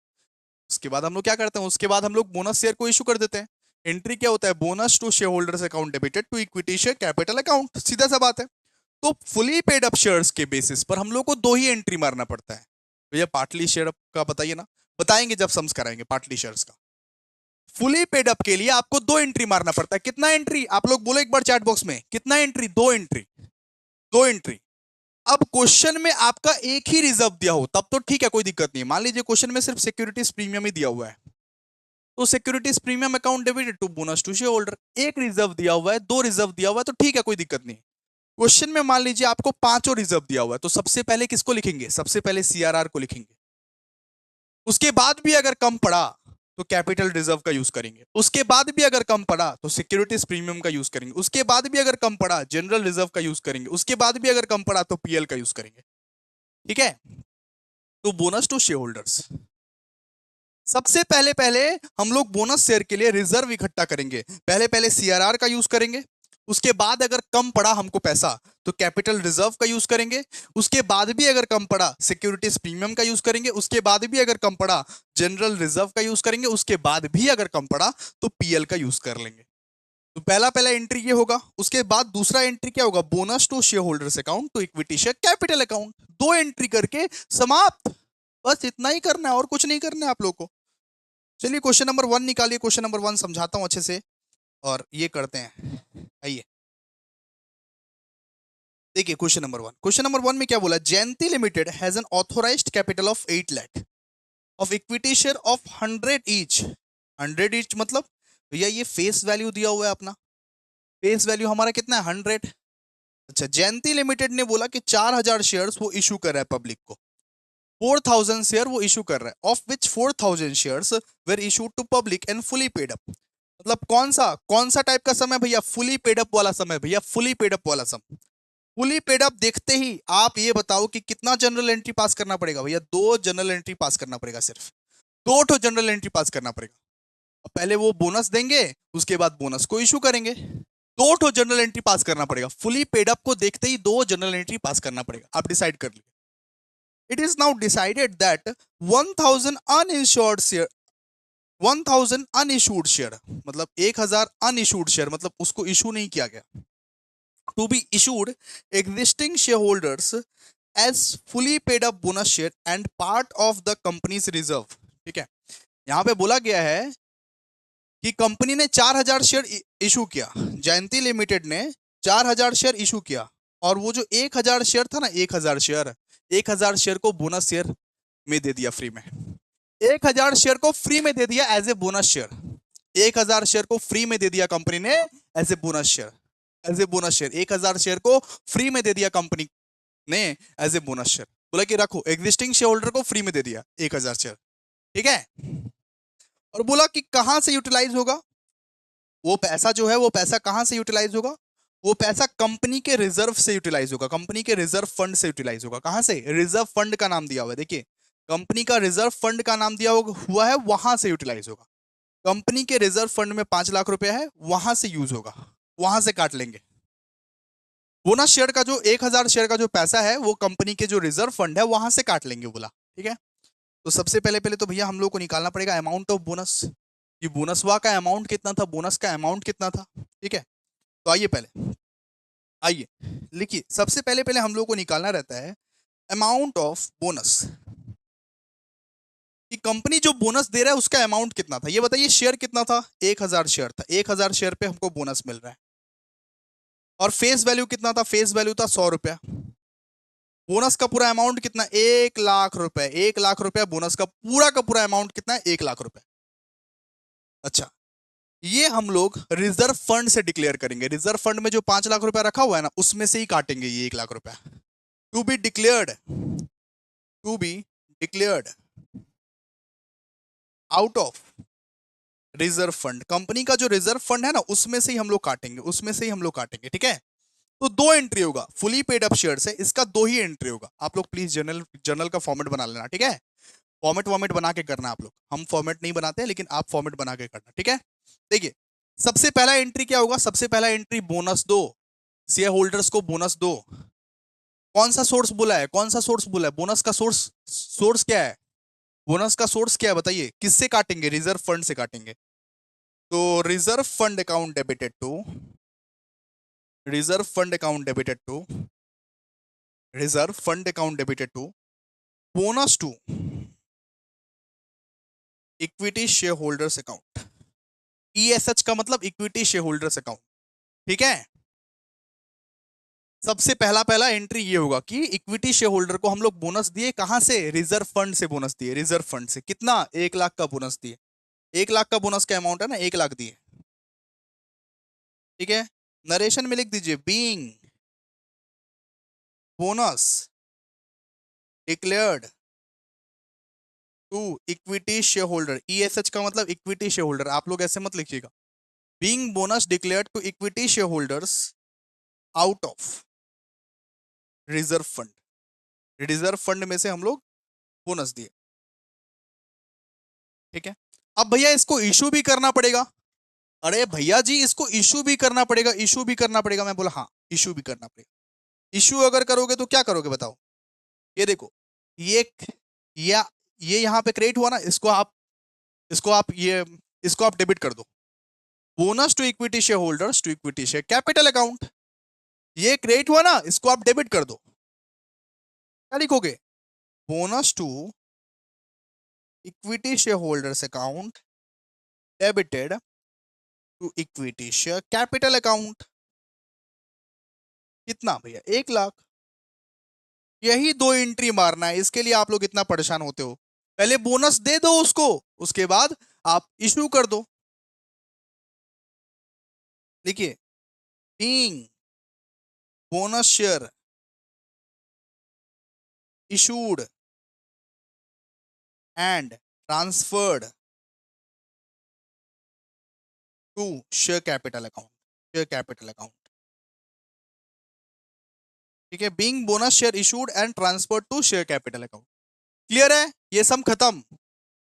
उसके बाद हम लोग क्या करते हैं, उसके बाद हम लोग बोनस शेयर को इशू कर देते हैं। एंट्री क्या होता है, bonus to share holders account debited to equity share capital account, सीधा सा बात है। तो फुली पेड अप शेयर्स के बेसिस पर हम लोग को दो ही एंट्री मारना पड़ता है। भैया पार्टली शेयर का बताइए ना, बताएंगे जब सम्स कराएंगे पार्टली शेयर्स का। फुली पेड अप के लिए आपको दो एंट्री मारना पड़ता है। कितना एंट्री, आप लोग बोलो एक बार चैट बॉक्स में, कितना एंट्री, दो एंट्री, दो एंट्री। अब क्वेश्चन में आपका एक ही रिजर्व दिया हो तब तो ठीक है, कोई दिक्कत नहीं। मान लीजिए क्वेश्चन में सिर्फ सिक्योरिटीज प्रीमियम ही दिया हुआ है, तो securities premium account debited to bonus to share holder. एक रिजर्व दिया हुआ है, दो रिजर्व दिया हुआ है तो ठीक है, कोई दिक्कत नहीं। क्वेश्चन में मान लीजिए आपको पांचों रिजर्व दिया हुआ है, तो सबसे पहले किसको लिखेंगे, सबसे पहले सीआरआर को लिखेंगे। उसके बाद भी अगर कम पड़ा तो कैपिटल रिजर्व का यूज करेंगे। उसके बाद भी अगर कम पड़ा तो सिक्योरिटीज प्रीमियम का यूज करेंगे। उसके बाद भी अगर कम पड़ा जनरल रिजर्व का यूज करेंगे। उसके बाद भी अगर कम पड़ा तो पीएल का यूज करेंगे। ठीक है। तो बोनस टू शेयर होल्डर्स, सबसे पहले पहले हम लोग बोनस शेयर के लिए रिजर्व इकट्ठा करेंगे। पहले पहले सीआरआर का यूज करेंगे। उसके बाद अगर कम पड़ा हमको पैसा तो कैपिटल रिजर्व का यूज करेंगे। उसके बाद भी अगर कम पड़ा सिक्योरिटीज प्रीमियम का यूज करेंगे। उसके बाद भी अगर कम पड़ा जनरल रिजर्व का यूज करेंगे। उसके बाद भी अगर कम पड़ा तो पीएल का यूज कर लेंगे। तो पहला पहला एंट्री ये होगा। उसके बाद दूसरा एंट्री क्या होगा, bonus to share holders account to equity share capital account. दो एंट्री करके समाप्त। बस इतना ही करना है और कुछ नहीं करना है आप लोग को। चलिए क्वेश्चन नंबर 1 निकालिए। क्वेश्चन नंबर 1 समझाता हूं अच्छे से और ये करते हैं। आइए देखिए क्वेश्चन नंबर 1। क्वेश्चन नंबर 1 में क्या बोला, Jayanti limited has an authorised capital of 8 lakh of equity share of 100 each. 100 each मतलब भैया ये फेस वैल्यू दिया हुआ है अपना। फेस वैल्यू हमारा कितना है, 100। अच्छा, जयंती लिमिटेड ने बोला कि 4000 शेयर्स वो इशू कर रहा है पब्लिक को। 4000 शेयर वो इशू कर रहा है, of which 4000 shares were issued to public and fully paid up. मतलब कौन सा टाइप का समय भैया, फुली पेड अप वाला समय भैया, फुली पेड अप वाला समय। फुली पेड अप देखते ही आप ये बताओ कि कितना जनरल एंट्री पास करना पड़ेगा भैया, 2 जनरल एंट्री पास करना पड़ेगा, सिर्फ 2 ठो जनरल एंट्री पास करना पड़ेगा। अब पहले वो बोनस देंगे, उसके बाद बोनस को इशू करेंगे। 2 ठो जनरल एंट्री पास करना पड़ेगा। फुली पेड अप को देखते ही 2 जनरल एंट्री पास करना पड़ेगा। आप डिसाइड कर लीजिए। It is now decided that 1000 uninsured share, 1000 unissued share मतलब 1000 अनइशूड शेयर मतलब उसको इशू नहीं किया गया, to be issued existing share holders as fully paid up bonus share and part of the company's reserve. ठीक है, यहां पे बोला गया है कि कंपनी ने 4000 शेयर इशू किया, जयंती लिमिटेड ने 4000 शेयर इशू किया, और वो जो 1000 शेयर था ना, 1000 शेयर को बोनस शेयर में दे दिया फ्री में। 1000 शेयर को फ्री में दे दिया as a bonus share. 1000 share को फ्री में दे दिया कंपनी ने as a bonus share. As a bonus share 1000 share को फ्री में दे दिया कंपनी ने एज ए बोनस शेयर। बोला कि रखो, एग्जिस्टिंग शेयर होल्डर को फ्री में दे दिया 1000 शेयर। ठीक है, और बोला कि कहां से यूटिलाइज होगा वो पैसा, जो है वो पैसा कहां से यूटिलाइज होगा, वो पैसा कंपनी के रिजर्व से यूटिलाइज होगा, कंपनी के रिजर्व फंड से यूटिलाइज होगा। कहां से, रिजर्व फंड का नाम दिया हुआ है, देखिए कंपनी का रिजर्व फंड का नाम दिया हुआ है, वहां से यूटिलाइज होगा। कंपनी के रिजर्व फंड में 5 लाख रुपया है, वहां से यूज होगा, वहां से काट लेंगे। बोनस शेयर का जो 1000 शेयर का जो पैसा है वो कंपनी के जो रिजर्व फंड है वहां से काट लेंगे, बोला। ठीक है, तो सबसे पहले पहले तो भैया हम लोग को निकालना पड़ेगा अमाउंट ऑफ बोनस। ये बोनसवा का अमाउंट कितना था, बोनस का अमाउंट कितना था। ठीक है, तो आइए पहले, आइए लिखिए। सबसे पहले पहले हम लोग को निकालना रहता है अमाउंट ऑफ बोनस, कि कंपनी जो बोनस दे रहा है उसका अमाउंट कितना था। ये बताइए, शेयर कितना था, 1000 शेयर था, 1000 शेयर पे हमको बोनस मिल रहा है। और फेस वैल्यू कितना था, फेस वैल्यू था 100 रुपया। बोनस का पूरा अमाउंट कितना, 1 लाख रुपए। 1 लाख रुपया बोनस का पूरा अमाउंट कितना है, 1 लाख रुपए। अच्छा, ये हम लोग रिजर्व फंड से डिक्लेयर करेंगे। रिजर्व फंड में जो 5 लाख रुपया रखा हुआ है ना, उसमें से ही काटेंगे ये 1 लाख रुपया। To be declared, to be declared out of reserve fund. Company का जो रिजर्व फंड है ना, उसमें से ही हम लोग काटेंगे, उसमें से ही हम लोग काटेंगे। ठीक है, तो 2 एंट्री होगा, फुली पेड अप शेयर से इसका 2 ही एंट्री होगा। आप लोग प्लीज जर्नल का फॉर्मेट बना लेना। ठीक है, फॉर्मेट वॉर्मेट बना के करना आप लोग, हम फॉर्मेट नहीं बनाते हैं लेकिन आप फॉर्मेट बना के करना। ठीक है, देखिए सबसे पहला एंट्री क्या होगा, सबसे पहला एंट्री बोनस दो, शेयर होल्डर्स को बोनस दो। कौन सा सोर्स बोला है, कौन सा सोर्स बोला है, बोनस का सोर्स, सोर्स क्या है, बोनस का सोर्स क्या है बताइए, किससे काटेंगे, रिजर्व फंड से काटेंगे। तो reserve fund account debited to, reserve fund account debited to, reserve fund account debited to bonus to equity share holders account. ESH का मतलब इक्विटी शेयर होल्डर्स अकाउंट। ठीक है, सबसे पहला पहला एंट्री ये होगा कि इक्विटी शेयर होल्डर को हम लोग बोनस दिए, कहां से, रिजर्व फंड से बोनस दिए। रिजर्व फंड से कितना, 1 लाख का बोनस दिए। 1 लाख का बोनस का अमाउंट है ना, 1 लाख दिए। ठीक है, नरेशन में लिख दीजिए, being bonus declared to equity share holder, ESH का मतलब इक्विटी शेयर होल्डर, आप लोग ऐसे मत लिखिएगा। Being bonus declared to equity share holders out of reserve fund, reserve fund में से हम लोग बोनस दिए, ठीक है। अब भैया इसको इशू भी करना पड़ेगा। अरे भैया जी इसको इशू भी करना पड़ेगा, इशू भी करना पड़ेगा। मैं बोला हाँ इशू भी करना पड़ेगा। इशू अगर करोगे तो क्या करोगे बताओ। ये देखो, ये या ये यहाँ पे क्रिएट हुआ ना, इसको आप डेबिट कर दो। Bonus to equity share holders to equity share capital account, ये क्रिएट हुआ ना, इसको आप डेबिट कर दो। क्या लिखोगे, bonus to equity share holders account debited to equity share capital account. कितना भैया, 1 लाख। यही 2 एंट्री मारना है, इसके लिए आप लोग इतना परेशान होते हो। पहले बोनस दे दो उसको, उसके बाद आप इशू कर दो। देखिए, being bonus share issued and transferred to share capital account, share capital account, ठीक है। Being bonus share issued and transferred to share capital account. Clear है, ये सम खत्म,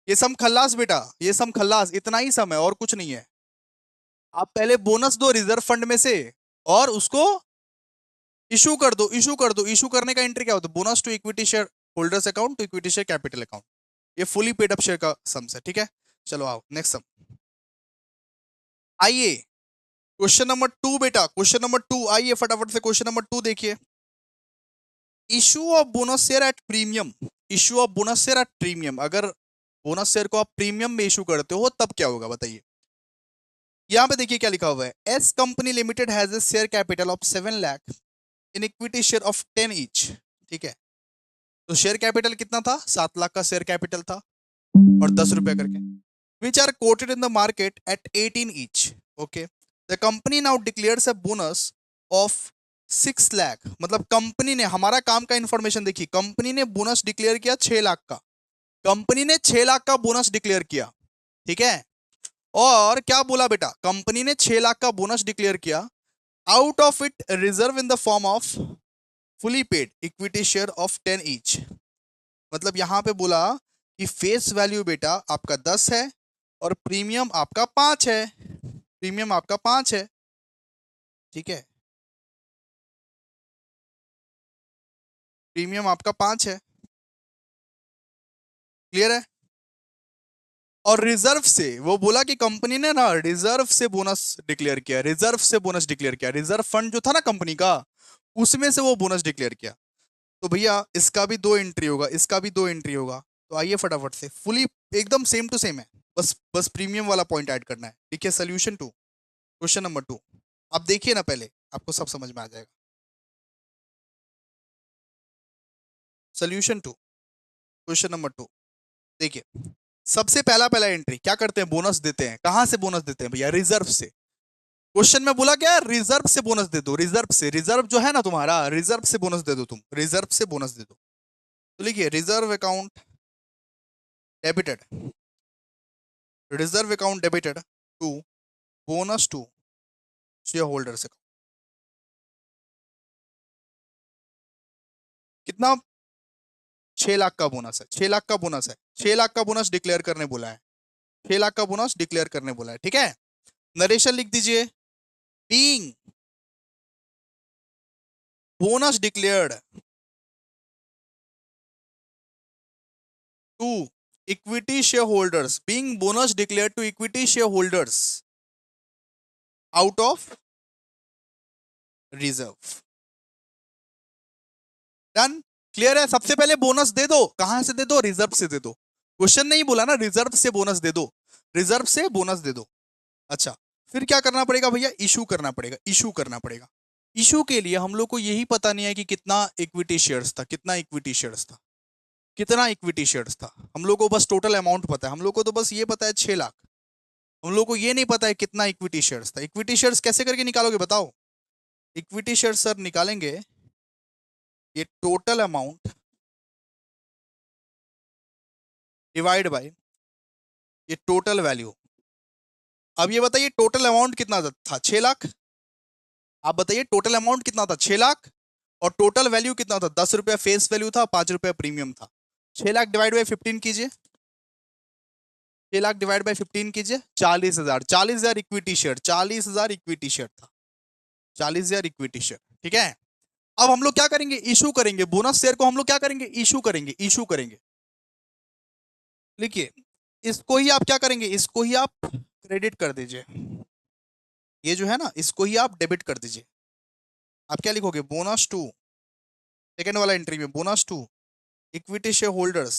ये सम खल्लास बेटा, ये सम खल्लास, इतना ही सम है और कुछ नहीं है। आप पहले बोनस दो रिजर्व फंड में से और उसको इशू कर दो, इशू कर दो। इशू करने का एंट्री क्या होता है, bonus to equity share holders account to equity share capital account. ये फुली पेड अप शेयर का सम्स है, ठीक है। चलो आओ नेक्स्ट सम। आइए क्वेश्चन नंबर 2 बेटा, क्वेश्चन नंबर 2, आइए फटाफट से क्वेश्चन नंबर 2 देखिए। Issue of bonus share at premium, issue of bonus share at premium, अगर बोनस शेयर को आप प्रीमियम में इशू करते हो तब क्या होगा बताइए। यहां पे देखिए क्या लिखा हुआ है, S company limited has a share capital of 7 lakh in equity share of 10 each, ठीक है। तो शेयर कैपिटल कितना था, 7 लाख का शेयर कैपिटल था और 10 रुपए करके, which are quoted in the market at 18 each, okay. The company now declares a bonus of 6 lakh, मतलब कंपनी ने, हमारा काम का इंफॉर्मेशन देखिए, कंपनी ने बोनस डिक्लेयर किया 6 लाख का, कंपनी ने 6 लाख का बोनस डिक्लेयर किया, ठीक है। और क्या बोला बेटा, कंपनी ने 6 लाख का बोनस डिक्लेयर किया, out of it reserve in the form of fully paid equity share of 10 each. मतलब यहां पे बोला कि फेस वैल्यू बेटा आपका 10 है और प्रीमियम आपका 5 है, प्रीमियम आपका 5 है, ठीक है। प्रीमियम आपका 5 है, क्लियर है। और रिजर्व से, वो बोला कि कंपनी ने ना रिजर्व से बोनस डिक्लेयर किया, रिजर्व से बोनस डिक्लेयर किया, रिजर्व फंड जो था ना कंपनी का, उसमें से वो बोनस डिक्लेयर किया। तो भैया इसका भी 2 एंट्री होगा, इसका भी 2 एंट्री होगा। तो आइए फटाफट से, फुली एकदम सेम टू सेम है, बस बस प्रीमियम वाला पॉइंट ऐड करना है, ठीक है। सोल्यूशन 2, क्वेश्चन नंबर 2, आप देखिए ना, पहले आपको सब समझ में आ जाएगा। सोल्यूशन 2, क्वेश्चन नंबर 2, देखिए। सबसे पहला पहला एंट्री क्या करते हैं, बोनस देते हैं। कहां से बोनस देते हैं भैया, रिजर्व से। क्वेश्चन में बोला क्या, रिजर्व से बोनस दे दो, रिजर्व से, रिजर्व जो है ना तुम्हारा, रिजर्व से बोनस दे दो, तुम रिजर्व से बोनस दे दो। तो लिखिए reserve account debited, reserve account debited to bonus to share holders account. कितना, 6 लाख का बोनस है, 6 लाख का बोनस है, 6 लाख का बोनस डिक्लेयर करने बोला है, 6 लाख का बोनस डिक्लेयर करने बोला है, ठीक है। नरेशन लिख दीजिए, being bonus declared to equity share holders, being bonus declared to equity share holders out of reserve. Done, clear है। सबसे पहले बोनस दे दो, कहां से दे दो, रिजर्व से दे दो। क्वेश्चन नहीं बोला ना, रिजर्व से बोनस दे दो, रिजर्व से बोनस दे दो। अच्छा, फिर क्या करना पड़ेगा भैया, इशू करना पड़ेगा, इशू करना पड़ेगा। इशू के लिए हम लोग को यही पता नहीं है कि कितना इक्विटी शेयर्स था, कितना इक्विटी शेयर्स था, कितना इक्विटी शेयर्स था। हम लोग को बस टोटल अमाउंट पता है, हम लोग को तो बस ये पता है 6 लाख। हम लोग को ये नहीं पता है कितना इक्विटी शेयर्स था। इक्विटी शेयर्स कैसे करके निकालोगे बताओ। इक्विटी शेयर्स सर निकालेंगे, ये टोटल अमाउंट डिवाइड बाय ये टोटल वैल्यू। अब ये बताइए टोटल अमाउंट कितना था, 6 लाख। आप बताइए टोटल अमाउंट कितना था, 6 लाख। और टोटल वैल्यू कितना था, 10 रुपया फेस वैल्यू था, 5 रुपया प्रीमियम था। 6 लाख डिवाइड बाई 15 कीजिए, 6 लाख डिवाइड बाई 15 कीजिए, 40,000। 40,000 इक्विटी शेयर, 40,000 इक्विटी शेयर था, 40,000 इक्विटी शेयर। ठीक है। अब हम लोग क्या करेंगे, इशू करेंगे बोनस शेयर को। हम लोग क्या करेंगे, इशू करेंगे, इशू करेंगे। लिखिए, इसको ही आप क्या करेंगे, इसको ही आप क्रेडिट कर दीजिए। ये जो है ना, इसको ही आप डेबिट कर दीजिए। आप क्या लिखोगे, बोनस टू, सेकेंड वाला एंट्री में bonus to equity share holders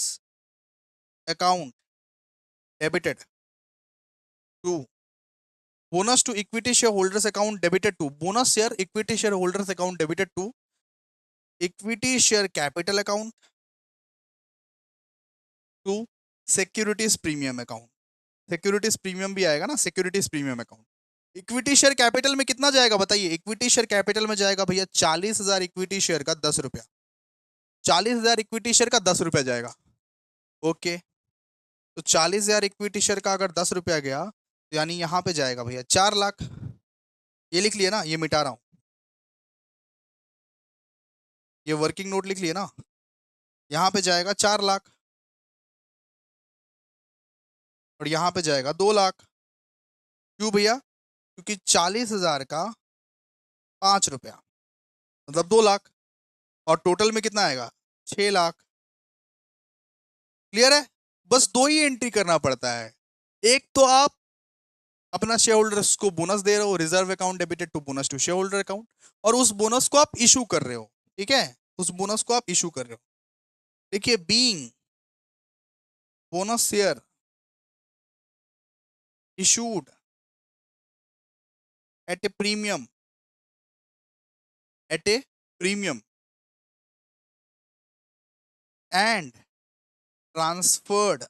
account debited to, bonus to equity share holders account debited to, bonus share equity share holders account debited to equity share capital account to securities premium account. Securities premium भी आएगा ना, securities premium account. Equity share capital में कितना जाएगा बताइए, equity share capital में जाएगा भैया 40,000 इक्विटी शेयर का 10 रुपया, 40,000 इक्विटी शेयर का 10 रुपया जाएगा। ओके, तो 40,000 इक्विटी शेयर का अगर 10 रुपया गया तो यानी यहां पे जाएगा भैया 4 लाख। ये लिख लिए ना, ये मिटा रहा हूं, ये वर्किंग नोट लिख लिए ना, यहां पे जाएगा 4 लाख और यहां पे जाएगा 2 लाख। क्यों भैया, क्योंकि 40,000 का 5 रुपया मतलब 2 लाख, और टोटल में कितना आएगा, 6 लाख। क्लियर है। बस दो ही एंट्री करना पड़ता है। एक तो आप अपना शेयर होल्डर्स को बोनस दे रहे हो, reserve account debited to bonus to share holder account, और उस बोनस को आप इशू कर रहे हो। ठीक है, उस बोनस को आप इशू कर रहे हो। देखिए, being bonus share issued at a premium, at a premium and transferred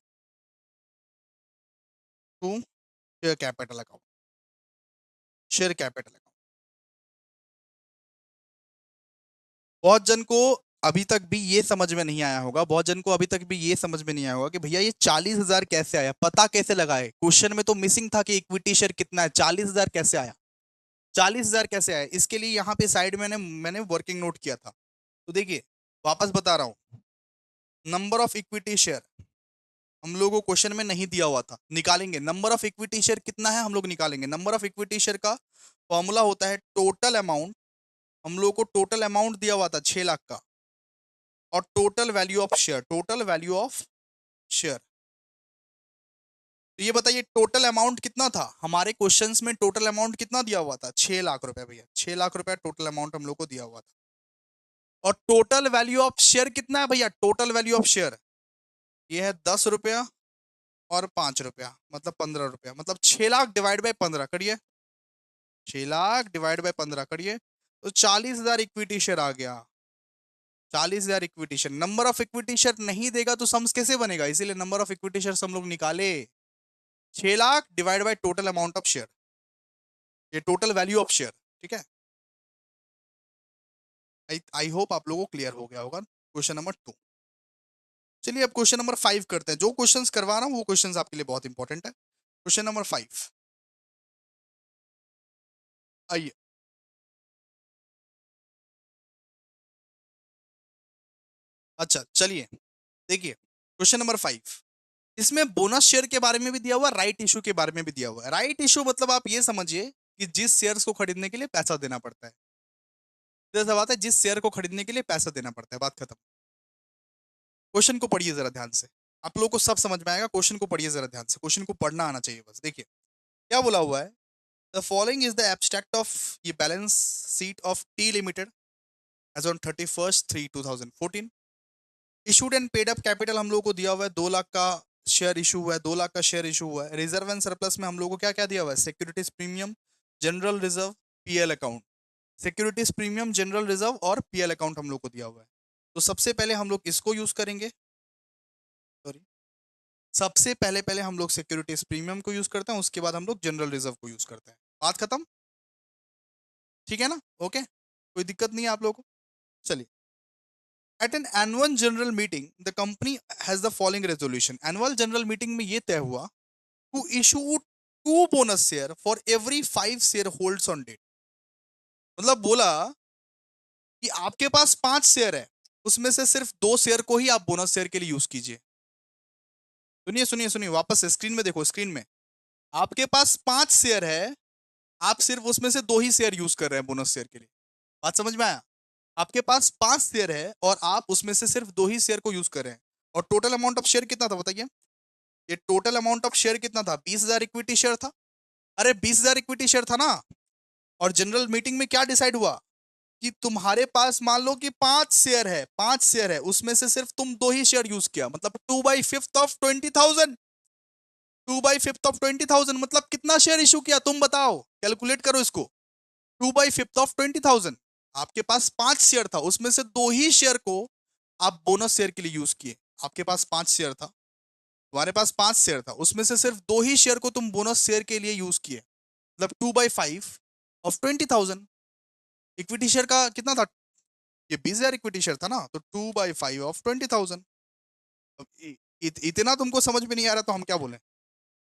to share capital account, share capital account. बहुत जन को अभी तक भी ये समझ में नहीं आया होगा, बहुत जन को अभी तक भी ये समझ में नहीं आया होगा कि भैया ये 40,000 कैसे आया, पता कैसे लगाए। क्वेश्चन में तो मिसिंग था कि इक्विटी शेयर कितना है, 40,000 कैसे आया, 40,000 कैसे आया। इसके लिए यहाँ पे साइड में मैंने वर्किंग नोट किया था। तो देखिए, वापस बता रहा हूँ, नंबर ऑफ इक्विटी शेयर हम लोगों को क्वेश्चन में नहीं दिया हुआ था, निकालेंगे। नंबर ऑफ इक्विटी शेयर कितना है हम लोग निकालेंगे। नंबर ऑफ इक्विटी शेयर का फॉर्मूला होता है टोटल अमाउंट। हम लोग को टोटल अमाउंट दिया हुआ था 6 लाख का, और total value of share, total value of share. तो ये बताइए टोटल अमाउंट कितना था हमारे क्वेश्चंस में, टोटल अमाउंट कितना दिया हुआ था, 6 लाख रुपए भैया, 6 लाख रुपए टोटल अमाउंट हम लोग को दिया हुआ था। और टोटल वैल्यू ऑफ शेयर कितना है भैया, टोटल वैल्यू ऑफ शेयर ये है 10 रुपया और 5 रुपया, मतलब 15 रुपया, मतलब 6 लाख डिवाइड बाई 15 करिए, 6 लाख डिवाइड बाई 15 करिए, तो 40,000 इक्विटी शेयर आ गया। 40,000 equity share, number of equity share नहीं देगा तो सम्स कैसे बनेगा, इसीलिए नंबर ऑफ इक्विटी शेयर हम लोग निकाले। 6 lakh divide by total amount of share, ये टोटल वैल्यू ऑफ शेयर। ठीक है, आई होप आप लोगों को क्लियर हो गया होगा क्वेश्चन नंबर 2। चलिए अब क्वेश्चन नंबर 5 करते हैं। जो क्वेश्चंस करवा रहा हूं वो क्वेश्चंस आपके लिए बहुत इंपॉर्टेंट है। क्वेश्चन नंबर 5, आइए। अच्छा चलिए, देखिए क्वेश्चन नंबर 5, इसमें बोनस शेयर के बारे में भी दिया हुआ है, राइट इशू के बारे में भी दिया हुआ है। राइट इशू मतलब आप ये समझिए कि जिस शेयर्स को खरीदने के लिए पैसा देना पड़ता है। जैसा बात है, जिस शेयर को खरीदने के लिए पैसा देना पड़ता है, बात खत्म। क्वेश्चन को पढ़िए जरा ध्यान से, आप लोगों को सब समझ में आएगा। क्वेश्चन को पढ़िए जरा ध्यान से, क्वेश्चन को पढ़ना आना चाहिए बस। देखिए क्या बोला हुआ है, the following is the abstract of ये balance sheet of T limited as on 31/3/2014। Issued and paid up capital हम लोगों को दिया हुआ है 2 लाख का शेयर इशू हुआ है, 2 लाख का शेयर इशू हुआ है। रिजर्व एंड सरप्लस में हम लोगों को क्या क्या दिया हुआ है, securities premium, general reserve, PL account. Securities premium, general reserve और पीएल अकाउंट हम लोग को दिया हुआ है। तो सबसे पहले हम लोग इसको यूज करेंगे, सॉरी, सबसे पहले पहले हम लोग सिक्योरिटीज प्रीमियम को यूज करते हैं, उसके बाद हम लोग जनरल रिजर्व को यूज करते हैं। बात खत्म, ठीक है ना, ओके, कोई दिक्कत नहीं है आप लोगों को। चलिए at an annual general meeting the company has the following resolution. Annual general meeting में ये तय हुआ to issue 2 bonus share for every 5 share holds on date. मतलब बोला कि आपके पास 5 शेयर है, उसमें से सिर्फ 2 शेयर को ही आप बोनस शेयर के लिए यूज कीजिए। सुनिए सुनिए सुनिए, वापस स्क्रीन में देखो, स्क्रीन में आपके पास 5 शेयर है, आप सिर्फ उसमें से 2 ही शेयर यूज कर रहे हैं बोनस शेयर के लिए। बात समझ में आया? आपके पास 5 शेयर है और आप उसमें से सिर्फ 2 ही शेयर को यूज कर रहे हैं। और टोटल अमाउंट ऑफ शेयर कितना था बताइए? ये टोटल अमाउंट ऑफ शेयर कितना था? 20,000 इक्विटी शेयर था। अरे 20,000 इक्विटी शेयर था ना। और जनरल मीटिंग में क्या डिसाइड हुआ कि तुम्हारे पास मान लो कि 5 शेयर है, 5 शेयर है, उसमें से सिर्फ तुम 2 ही शेयर यूज किया, मतलब 2/5 ऑफ 20,000। 2/5 ऑफ 20,000 मतलब कितना शेयर इशू किया तुम बताओ, कैलकुलेट करो इसको। 2/5 ऑफ 20,000। आपके पास 5 शेयर था, उसमें से 2 ही शेयर को आप बोनस शेयर के लिए यूज किए। आपके पास 5 शेयर था, तुम्हारे पास 5 शेयर था, उसमें से सिर्फ 2 ही शेयर को तुम बोनस शेयर के लिए यूज किए, मतलब 2/5 ऑफ 20,000। इक्विटी शेयर का कितना था? ये 20,000 इक्विटी शेयर था ना, तो 2/5 ऑफ 20,000। इतना तुमको समझ में नहीं आ रहा तो हम क्या बोले?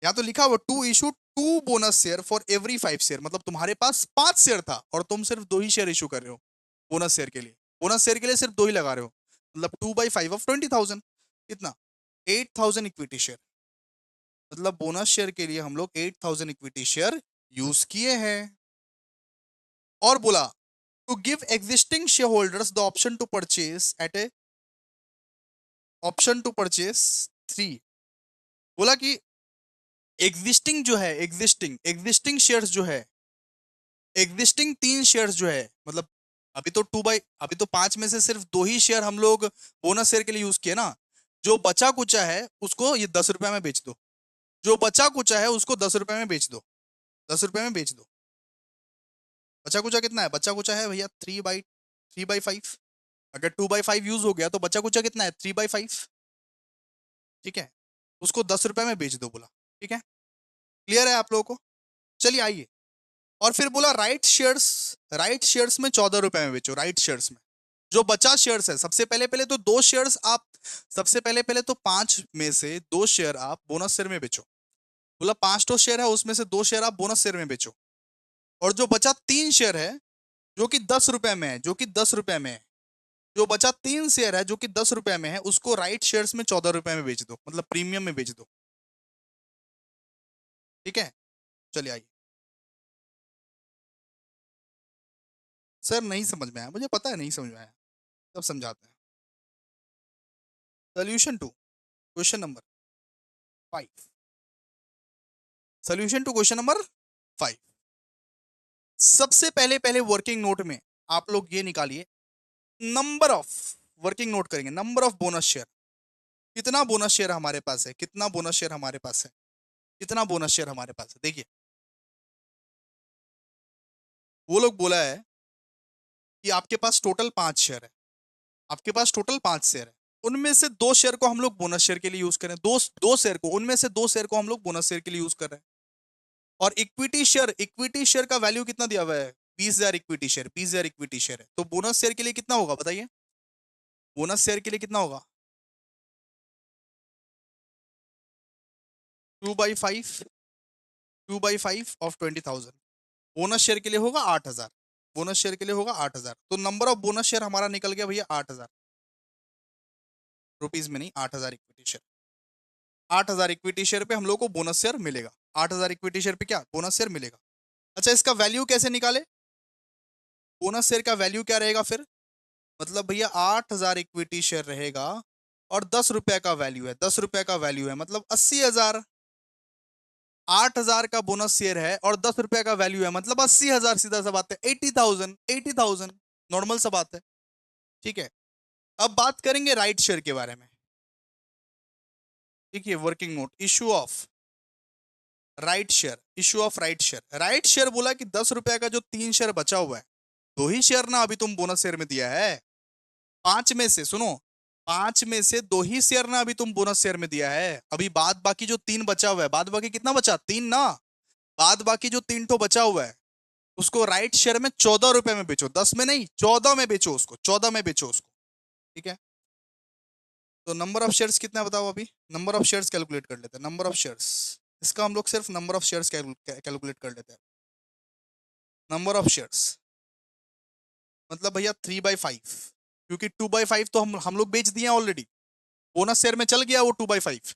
यहाँ तो लिखा हुआ to issue 2 bonus share for every 5 share, मतलब तुम्हारे पास 5 शेयर था और तुम सिर्फ 2 ही शेयर इशू कर रहे हो बोनस शेयर के लिए। बोनस शेयर के लिए सिर्फ 2 ही लगा रहे हो, मतलब 2/5 ऑफ 20,000 कितना? 8,000 इक्विटी शेयर। मतलब बोनस शेयर के लिए हम लोग 8,000 इक्विटी शेयर यूज किए हैं। और बोला to give existing share holders the option to purchase at a option to purchase 3। बोला कि एग्जिस्टिंग जो है, एग्जिस्टिंग शेयर्स जो है, एग्जिस्टिंग 3 शेयर्स जो है, मतलब अभी तो 5 में से सिर्फ 2 ही शेयर हम लोग बोनस शेयर के लिए यूज किए ना। जो बचा कुचा है उसको ये 10 रुपए में बेच दो। जो बचा कुचा है उसको 10 रुपए में बेच दो। 10 रुपए में बेच दो। बचा कुचा कितना है? बचा कुचा है भैया 3/5। अगर 2/5 यूज हो गया तो बचा कुचा कितना है? 3/5। ठीक है, उसको 10 रुपए में बेच दो बोला। ठीक है, क्लियर है आप लोगों को? चलिए आइए। और फिर बोला राइट शेयर्स में 14 रुपए में बेचो। राइट शेयर्स में जो बचा शेयर्स है, सबसे पहले पहले तो 2 शेयर्स आप, सबसे पहले पहले तो 5 में से 2 शेयर आप बोनस शेयर में बेचो। बोला 5 तो शेयर है, उसमें से 2 शेयर आप बोनस शेयर में बेचो। और जो बचा 3 शेयर है जो कि 10 रुपए में है, जो कि 10 रुपए में है, जो बचा 3 शेयर है जो कि 10 रुपए में है, उसको राइट शेयर्स में 14 रुपए में बेच दो, मतलब प्रीमियम में बेच दो। ठीक है, चलिए आइए। सर नहीं समझ में आया, मुझे पता है नहीं समझ में आया, तब समझाते हैं। Solution to question number 5। Solution to question number 5। सबसे पहले पहले वर्किंग नोट में आप लोग ये निकालिए, नंबर ऑफ, वर्किंग नोट करेंगे नंबर ऑफ बोनस शेयर। कितना बोनस शेयर हमारे पास है? कितना बोनस शेयर हमारे पास है? कितना बोनस शेयर हमारे पास है? देखिए, वो लोग बोला है कि आपके पास टोटल 5 शेयर है। आपके पास टोटल 5 शेयर है, उनमें से 2 शेयर को हम लोग बोनस शेयर के लिए यूज करें। दो शेयर को, उनमें से 2 शेयर को हम लोग बोनस शेयर के लिए यूज कर रहे हैं। और इक्विटी शेयर का वैल्यू कितना दिया हुआ है? 20,000 इक्विटी शेयर, 20,000 इक्विटी शेयर है, तो बोनस शेयर के लिए कितना होगा बताइए? बोनस शेयर के लिए कितना होगा? 2/5, 2/5 ऑफ 20,000। बोनस शेयर के लिए होगा 8,000। बोनस शेयर के लिए होगा 8,000, तो नंबर ऑफ बोनस शेयर हमारा निकल गया भैया 8,000 रुपीज में, नहीं 8,000 इक्विटी शेयर। 8,000 इक्विटी शेयर पे हम लोग को बोनस शेयर मिलेगा। 8,000 इक्विटी शेयर पे क्या बोनस शेयर मिलेगा? अच्छा, इसका वैल्यू कैसे निकाले? बोनस शेयर का वैल्यू क्या रहेगा फिर? मतलब भैया 8,000 इक्विटी शेयर रहेगा और 10 रुपए का वैल्यू है, 10 रुपए का वैल्यू है, मतलब 80,000। 8,000 का बोनस शेयर है और 10 रुपए का वैल्यू है, मतलब 80,000। सीधा सा बात है, 80,000, 80,000, नॉर्मल सा बात है। ठीक है, अब बात करेंगे राइट शेयर के बारे में। देखिए, working note, issue of right share, issue of right share. Right share बोला कि 10 रुपए का जो 3 शेयर बचा हुआ है, 2 ही शेयर ना अभी तुम बोनस शेयर में दिया है। 5 में से सुनो, 5 में से 2 ही शेयर ना अभी तुम बोनस शेयर में दिया है। अभी बाद बाकी जो 3 बचा हुआ है, बाद बाकी कितना बचा? 3 ना। बाद बाकी जो 3 तो बचा हुआ है, उसको राइट शेयर में 14 रुपए में बेचो। 10 में नहीं, 14 में बेचो उसको, 14 में बेचो उसको। ठीक है, तो नंबर ऑफ शेयर्स कितना है बताओ अभी। नंबर ऑफ शेयर्स कैलकुलेट कर लेते हैं, नंबर ऑफ शेयर्स, इसका हम लोग सिर्फ नंबर ऑफ शेयर्स कैलकुलेट कर लेते हैं। नंबर ऑफ शेयर्स मतलब भैया 3/5, क्योंकि 2/5 तो हम लोग बेच दिए ऑलरेडी, बोनस शेयर में चल गया वो 2/5।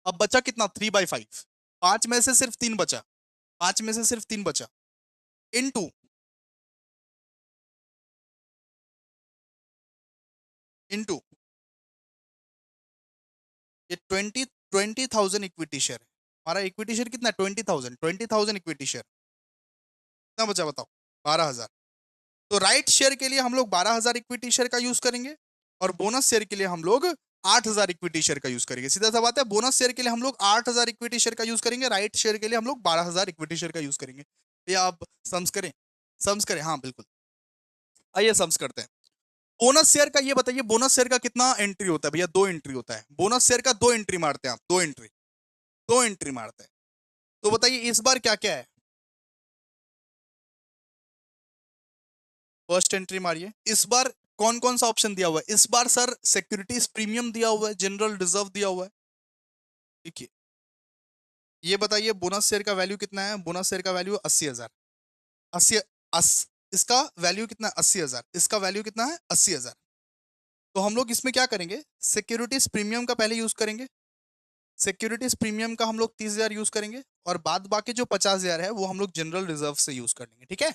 अब बचा कितना, 3/5, पांच में से सिर्फ तीन बचा, पांच में से सिर्फ तीन बचा, इनटू इनटू ये 20,000 इक्विटी शेयर है। हमारा इक्विटी शेयर कितना, 20,000 इक्विटी शेयर, कितना बचा बताओ, 12,000। तो राइट शेयर के लिए हम लोग 12,000 इक्विटी शेयर का यूज करेंगे, और बोनस शेयर के लिए हम लोग 8,000 इक्विटी शेयर का यूज करेंगे। सीधा सा बात है, बोनस शेयर के लिए हम लोग 8,000 इक्विटी शेयर का यूज करेंगे, राइट शेयर के लिए हम लोग 12,000 इक्विटी शेयर का यूज करेंगे। या आप सम्स करें, हाँ बिल्कुल, आइए सम्स करते हैं। बोनस शेयर का ये बताइए, बोनस शेयर का कितना एंट्री होता है भैया, दो एंट्री होता है, बोनस शेयर का दो एंट्री मारते हैं आप, दो एंट्री मारते हैं। तो बताइए इस बार क्या क्या है, फर्स्ट एंट्री मारिए। इस बार कौन कौन सा ऑप्शन दिया हुआ है, इस बार सर सिक्योरिटीज प्रीमियम दिया हुआ है, जनरल रिजर्व दिया हुआ है। देखिए ये बताइए बोनस शेयर का वैल्यू कितना है, बोनस शेयर का वैल्यू 80,000, 80 इसका वैल्यू कितना, 80,000, इसका वैल्यू कितना है, 80,000। तो हम लोग इसमें क्या करेंगे, सिक्योरिटीज प्रीमियम का पहले यूज करेंगे, सिक्योरिटीज प्रीमियम का हम लोग 30,000 यूज करेंगे, और बाद बाकी जो 50,000 है वो हम लोग जनरल रिजर्व से यूज कर लेंगे, ठीक है।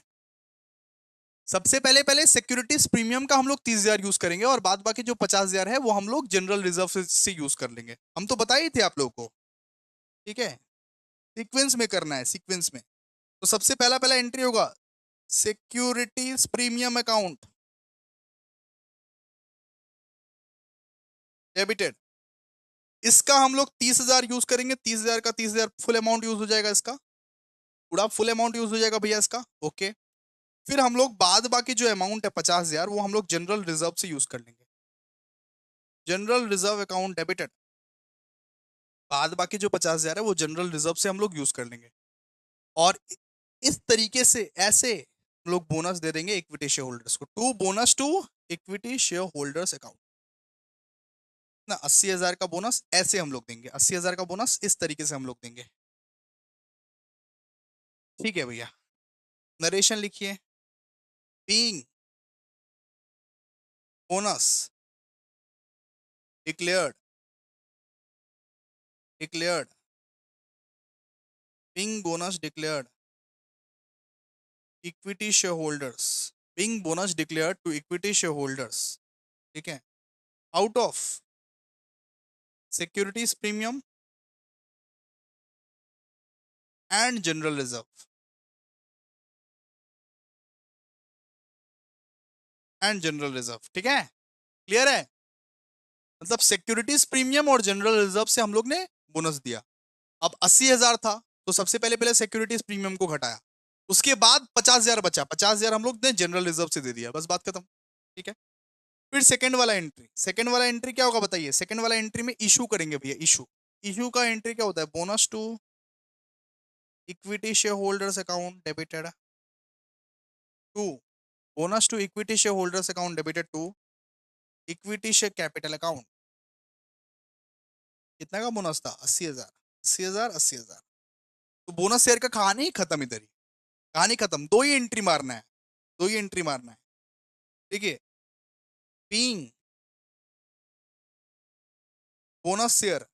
सबसे पहले पहले सिक्योरिटीज प्रीमियम का हम लोग 30,000 यूज करेंगे, और बाद बाकी जो 50,000 है वो हम लोग जनरल रिजर्व से यूज कर लेंगे, हम तो बता ही थे आप लोगों को, ठीक है। सीक्वेंस में करना है, सीक्वेंस में। तो सबसे पहला पहला एंट्री होगा सिक्योरिटीज प्रीमियम अकाउंट, डेबिटेड। इसका हम लोग 30,000 यूज करेंगे, 30,000 का 30,000 फुल अमाउंट यूज हो जाएगा, इसका पूरा फुल अमाउंट यूज हो जाएगा भैया इसका, ओके। फिर हम लोग बाद बाकी जो अमाउंट है 50,000 वो हम लोग जनरल रिजर्व से यूज कर लेंगे, जनरल रिजर्व अकाउंट डेबिटेड। बाद बाकी जो 50,000 है वो जनरल रिजर्व से हम लोग यूज कर लेंगे, और इस तरीके से ऐसे हम लोग बोनस दे देंगे इक्विटी शेयर होल्डर्स को, to bonus to equity share holders account ना। 80,000 का बोनस ऐसे हम लोग देंगे, 80,000 का बोनस इस तरीके से हम लोग देंगे, ठीक है भैया। नरेशन लिखिए, being bonus declared, declared being bonus declared equity share holders, being bonus declared to equity share holders, ठीक है, out of securities premium and general reserve, and general reserve, ठीक है, क्लियर है। मतलब सिक्योरिटीज प्रीमियम और general reserve से हम लोग ने बोनस दिया। अब 80,000 था, तो सबसे पहले पहले सिक्योरिटीज प्रीमियम को घटाया, उसके बाद 50,000 बचा, 50,000 हम लोग ने जनरल रिजर्व से दे दिया, बस बात खत्म, ठीक है। फिर सेकंड वाला एंट्री, सेकंड वाला एंट्री क्या होगा बताइए, सेकंड वाला एंट्री में इशू करेंगे भैया, इशू, इशू का एंट्री क्या होता है, bonus to equity share holders account debited to, bonus to equity share holders account debited to equity share capital account. कितना का बोनस था, 80,000, 80,000, 80,000। तो बोनस शेयर का कहानी ही खत्म, इधर ही कहानी खत्म, दो ही एंट्री मारना है, दो ही एंट्री मारना है, ठीक है। बीइंग बोनस शेयर,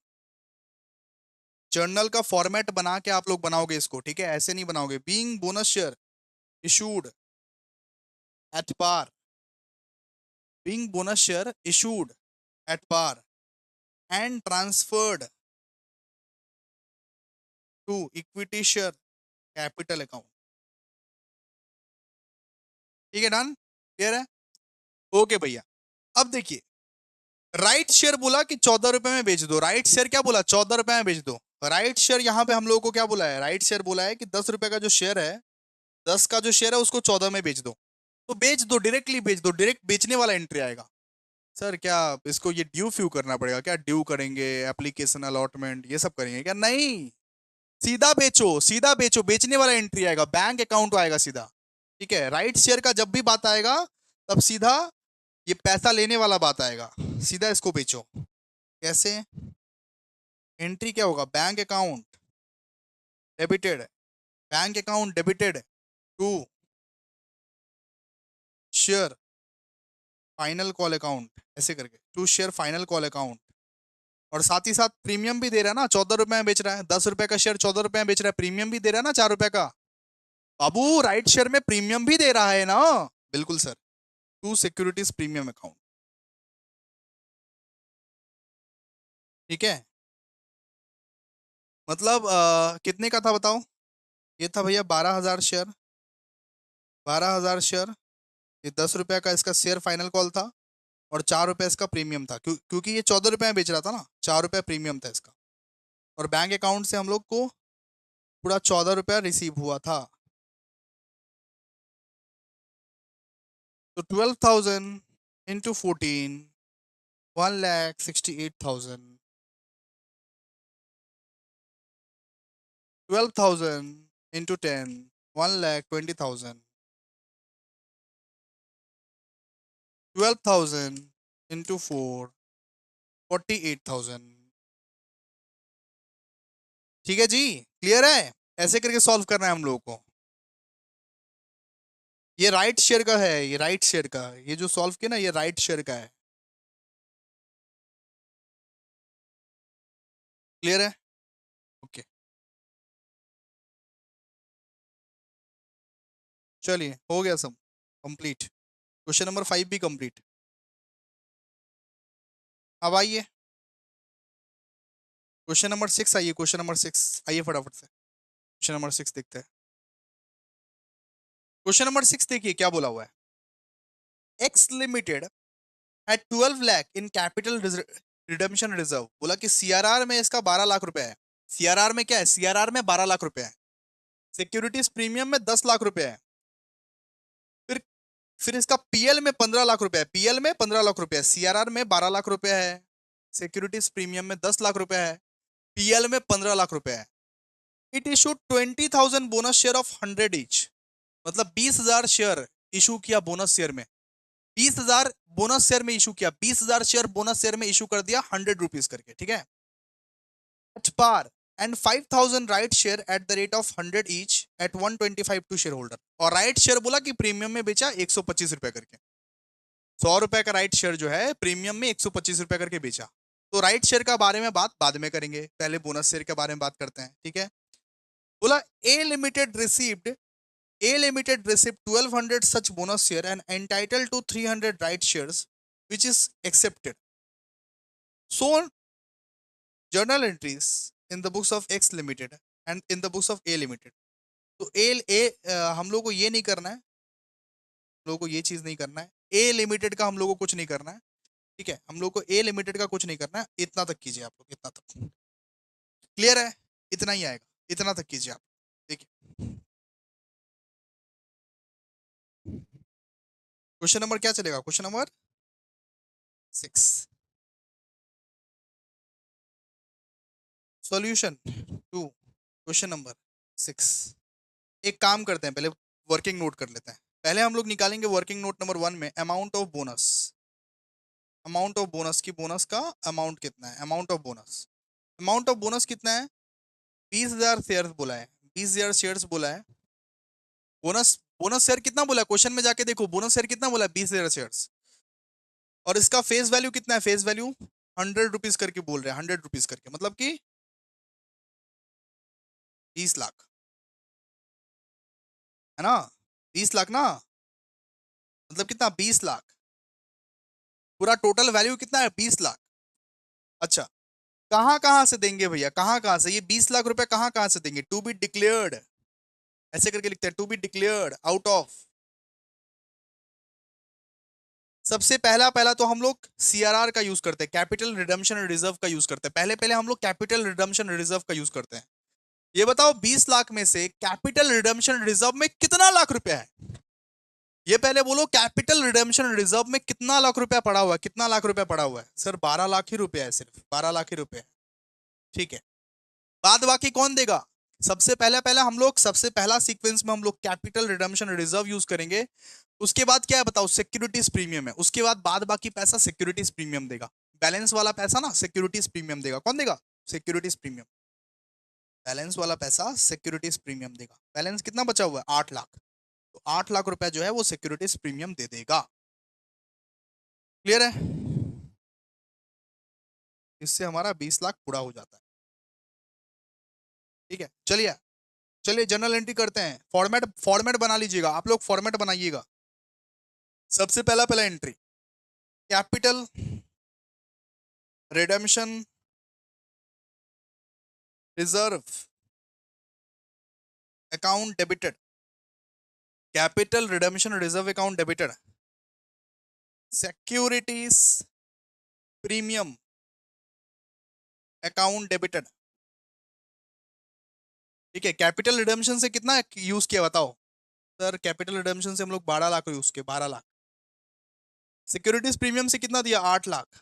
जर्नल का फॉर्मेट बना के आप लोग बनाओगे इसको, ठीक है, ऐसे नहीं बनाओगे। Being bonus share issued at par, being bonus share issued at par and transferred to equity share capital account, ठीक है, डन, क्लियर है, ओके भैया। अब देखिए, राइट शेयर बोला कि 14 रुपए में बेच दो, राइट शेयर क्या बोला, 14 रुपए में बेच दो। राइट शेयर यहाँ पे हम लोगों को क्या बोला है, राइट शेयर बोला है कि 10 रुपए का जो शेयर है, 10 का जो शेयर है उसको 14 में बेच दो, तो बेच दो, डायरेक्टली बेच दो, डायरेक्ट बेचने वाला एंट्री आएगा। सर क्या इसको ये ड्यू फ्यू करना पड़ेगा क्या, ड्यू करेंगे, एप्लीकेशन अलॉटमेंट ये सब करेंगे क्या, नहीं, सीधा बेचो, सीधा बेचो, बेचने वाला एंट्री आएगा, बैंक अकाउंट आएगा सीधा, ठीक है। राइट शेयर का जब भी बात आएगा तब सीधा ये पैसा लेने वाला बात आएगा, सीधा इसको बेचो। कैसे? एंट्री क्या होगा? Bank account debited, bank account debited to share final call account, ऐसे करके to share final call account. और साथ ही साथ प्रीमियम भी दे रहा है ना, 14 रुपए में बेच रहा है, 10 रुपए का शेयर 14 रुपए में बेच रहा है, प्रीमियम भी दे रहा है ना 4 रुपए का। बाबू राइट शेयर में प्रीमियम भी दे रहा है ना? बिल्कुल sir, to securities premium account. ठीक है, मतलब कितने का था बताओ? ये था भैया 12,000 शेयर, 12,000 शेयर। ये 10 रुपए का इसका शेयर फाइनल कॉल था और 4 रुपए इसका प्रीमियम था, क्योंकि ये 14 रुपए में बेच रहा था ना, 4 रुपए प्रीमियम था इसका। और बैंक अकाउंट से हम लोग को पूरा 14 रुपया रिसीव हुआ था। तो 12,000 इंटू 14, 1,68,000। 12,000 इंटू 10, 1,20,000। 12,000 इंटू 4, 48,000। ठीक है जी, क्लियर है? ऐसे करके सॉल्व करना है हम लोगों को। ये राइट शेयर का है, ये राइट शेयर का, ये जो सॉल्व किया ना, ये राइट शेयर का है। क्लियर है? ओके, चलिए हो गया सब कंप्लीट। क्वेश्चन नंबर 5 भी कंप्लीट। अब आइए क्वेश्चन नंबर 6, आइए क्वेश्चन नंबर 6, आइए फटाफट से क्वेश्चन नंबर 6 देखते हैं। क्वेश्चन नंबर 6 देखिए क्या बोला हुआ है। X limited at 12 lakh in capital redemption reserve. बोला कि सीआरआर में इसका 12 लाख रुपए है। सीआरआर में क्या है? सीआरआर में 12 लाख रुपए है। सिक्योरिटीज प्रीमियम में 10 लाख रुपए है। फिर फिर इसका पीएल में 15 लाख रुपए है। पीएल में 15 लाख रुपए है, सीआरआर में 12 लाख रुपए है, सिक्योरिटीज प्रीमियम में 10 लाख रुपए है, पीएल में 15 लाख रुपए है। It issue 20,000 bonus share of 100 each. मतलब 20,000 शेयर इशू किया बोनस शेयर में। 20,000 बोनस शेयर में इशू किया, 20,000 शेयर बोनस शेयर में इशू कर दिया 100 रुपीज करके। ठीक है, at par and 5,000 right share at the rate of 100 each at 125 to share holder. और राइट शेयर बोला कि प्रीमियम में बेचा 125 रुपए करके। 100 रुपए का राइट शेयर जो है प्रीमियम में 125 रुपए करके बेचा। तो राइट शेयर का बारे में बात बाद में करेंगे, पहले बोनस शेयर के बारे में बात करते हैं। ठीक है, बोला A Limited received 1,200 such bonus share and entitled to 300 right shares, which is accepted. So journal entries in the books of X Limited and in the books of A Limited. तो हम लोग को ये नहीं करना है, हम लोग को ये चीज नहीं करना है। ए लिमिटेड का हम लोग को कुछ नहीं करना है। ठीक है, हम लोग को ए लिमिटेड का कुछ नहीं करना है। इतना तक कीजिए आप लोग, इतना तक क्लियर है? इतना ही आएगा, इतना तक कीजिए आप। देखिए क्वेश्चन नंबर क्या चलेगा? Question number 6, solution to question number 6। एक काम करते हैं, पहले वर्किंग नोट कर लेते हैं। पहले हम लोग निकालेंगे वर्किंग नोट नंबर 1 में amount of bonus. Amount of bonus की, बोनस का अमाउंट कितना है? Amount of bonus, amount of bonus कितना है? 20,000 शेयर बोला है, 20,000 शेयर्स बोला है। बोनस बोनस शेयर कितना बोला? क्वेश्चन में जाके देखो, बोनस शेयर कितना बोला? 20,000 शेयर्स। और इसका फेस वैल्यू कितना है? फेस वैल्यू 100 रुपीज करके बोल रहे हैं, 100 रुपीज करके, मतलब कि 20 लाख, है ना? 20 लाख ना, मतलब कितना? 20 लाख। पूरा टोटल वैल्यू कितना है? 20 लाख। अच्छा, कहां कहां से देंगे भैया? कहां कहां से ये 20 लाख रुपए कहां कहां से देंगे? टू बी डिक्लेयर्ड, ऐसे करके लिखते हैं, to be declared out of. सबसे पहला पहला तो हम लोग सीआरआर का यूज करते हैं, कैपिटल रिडम्पशन रिजर्व का यूज करते हैं। पहले पहले हम लोग कैपिटल रिडम्पशन रिजर्व का यूज करते हैं। ये बताओ 20 लाख में से कैपिटल रिडम्पशन रिजर्व में कितना लाख रुपया है? ये पहले बोलो, कैपिटल रिडेम्पशन रिजर्व में कितना लाख रुपया पड़ा हुआ है? कितना लाख रुपया पड़ा हुआ है? सर 12 लाख ही रुपया है, सिर्फ 12 लाख ही रुपया है। ठीक है, बाद बाकी कौन देगा? सबसे पहला सीक्वेंस में हम लोग कैपिटल रिडम्पशन रिजर्व यूज करेंगे। उसके बाद क्या है बताओ, सिक्योरिटीज प्रीमियम है। उसके बाद बाकी पैसा सिक्योरिटीज प्रीमियम देगा। बैलेंस वाला पैसा ना सिक्योरिटीज प्रीमियम देगा। कौन देगा? Securities premium. बैलेंस वाला पैसा सिक्योरिटीज प्रीमियम देगा। बैलेंस कितना बचा हुआ है? 8 लाख। तो 8 लाख रुपए जो है वो सिक्योरिटीज प्रीमियम दे देगा। क्लियर है? इससे हमारा 20 लाख पूरा हो जाता है। ठीक है, चलिए चलिए जनरल एंट्री करते हैं। फॉर्मेट फॉर्मेट बना लीजिएगा आप लोग, फॉर्मेट बनाइएगा। सबसे पहला पहला entry, capital redemption reserve account debited. Capital redemption reserve account debited, securities premium account debited. ठीक है, कैपिटल रिडेम्पशन से कितना यूज किया बताओ? सर कैपिटल रिडेम्पशन से हम लोग 12 लाख यूज किए, 12 लाख। सिक्योरिटीज प्रीमियम से कितना दिया? 8 लाख।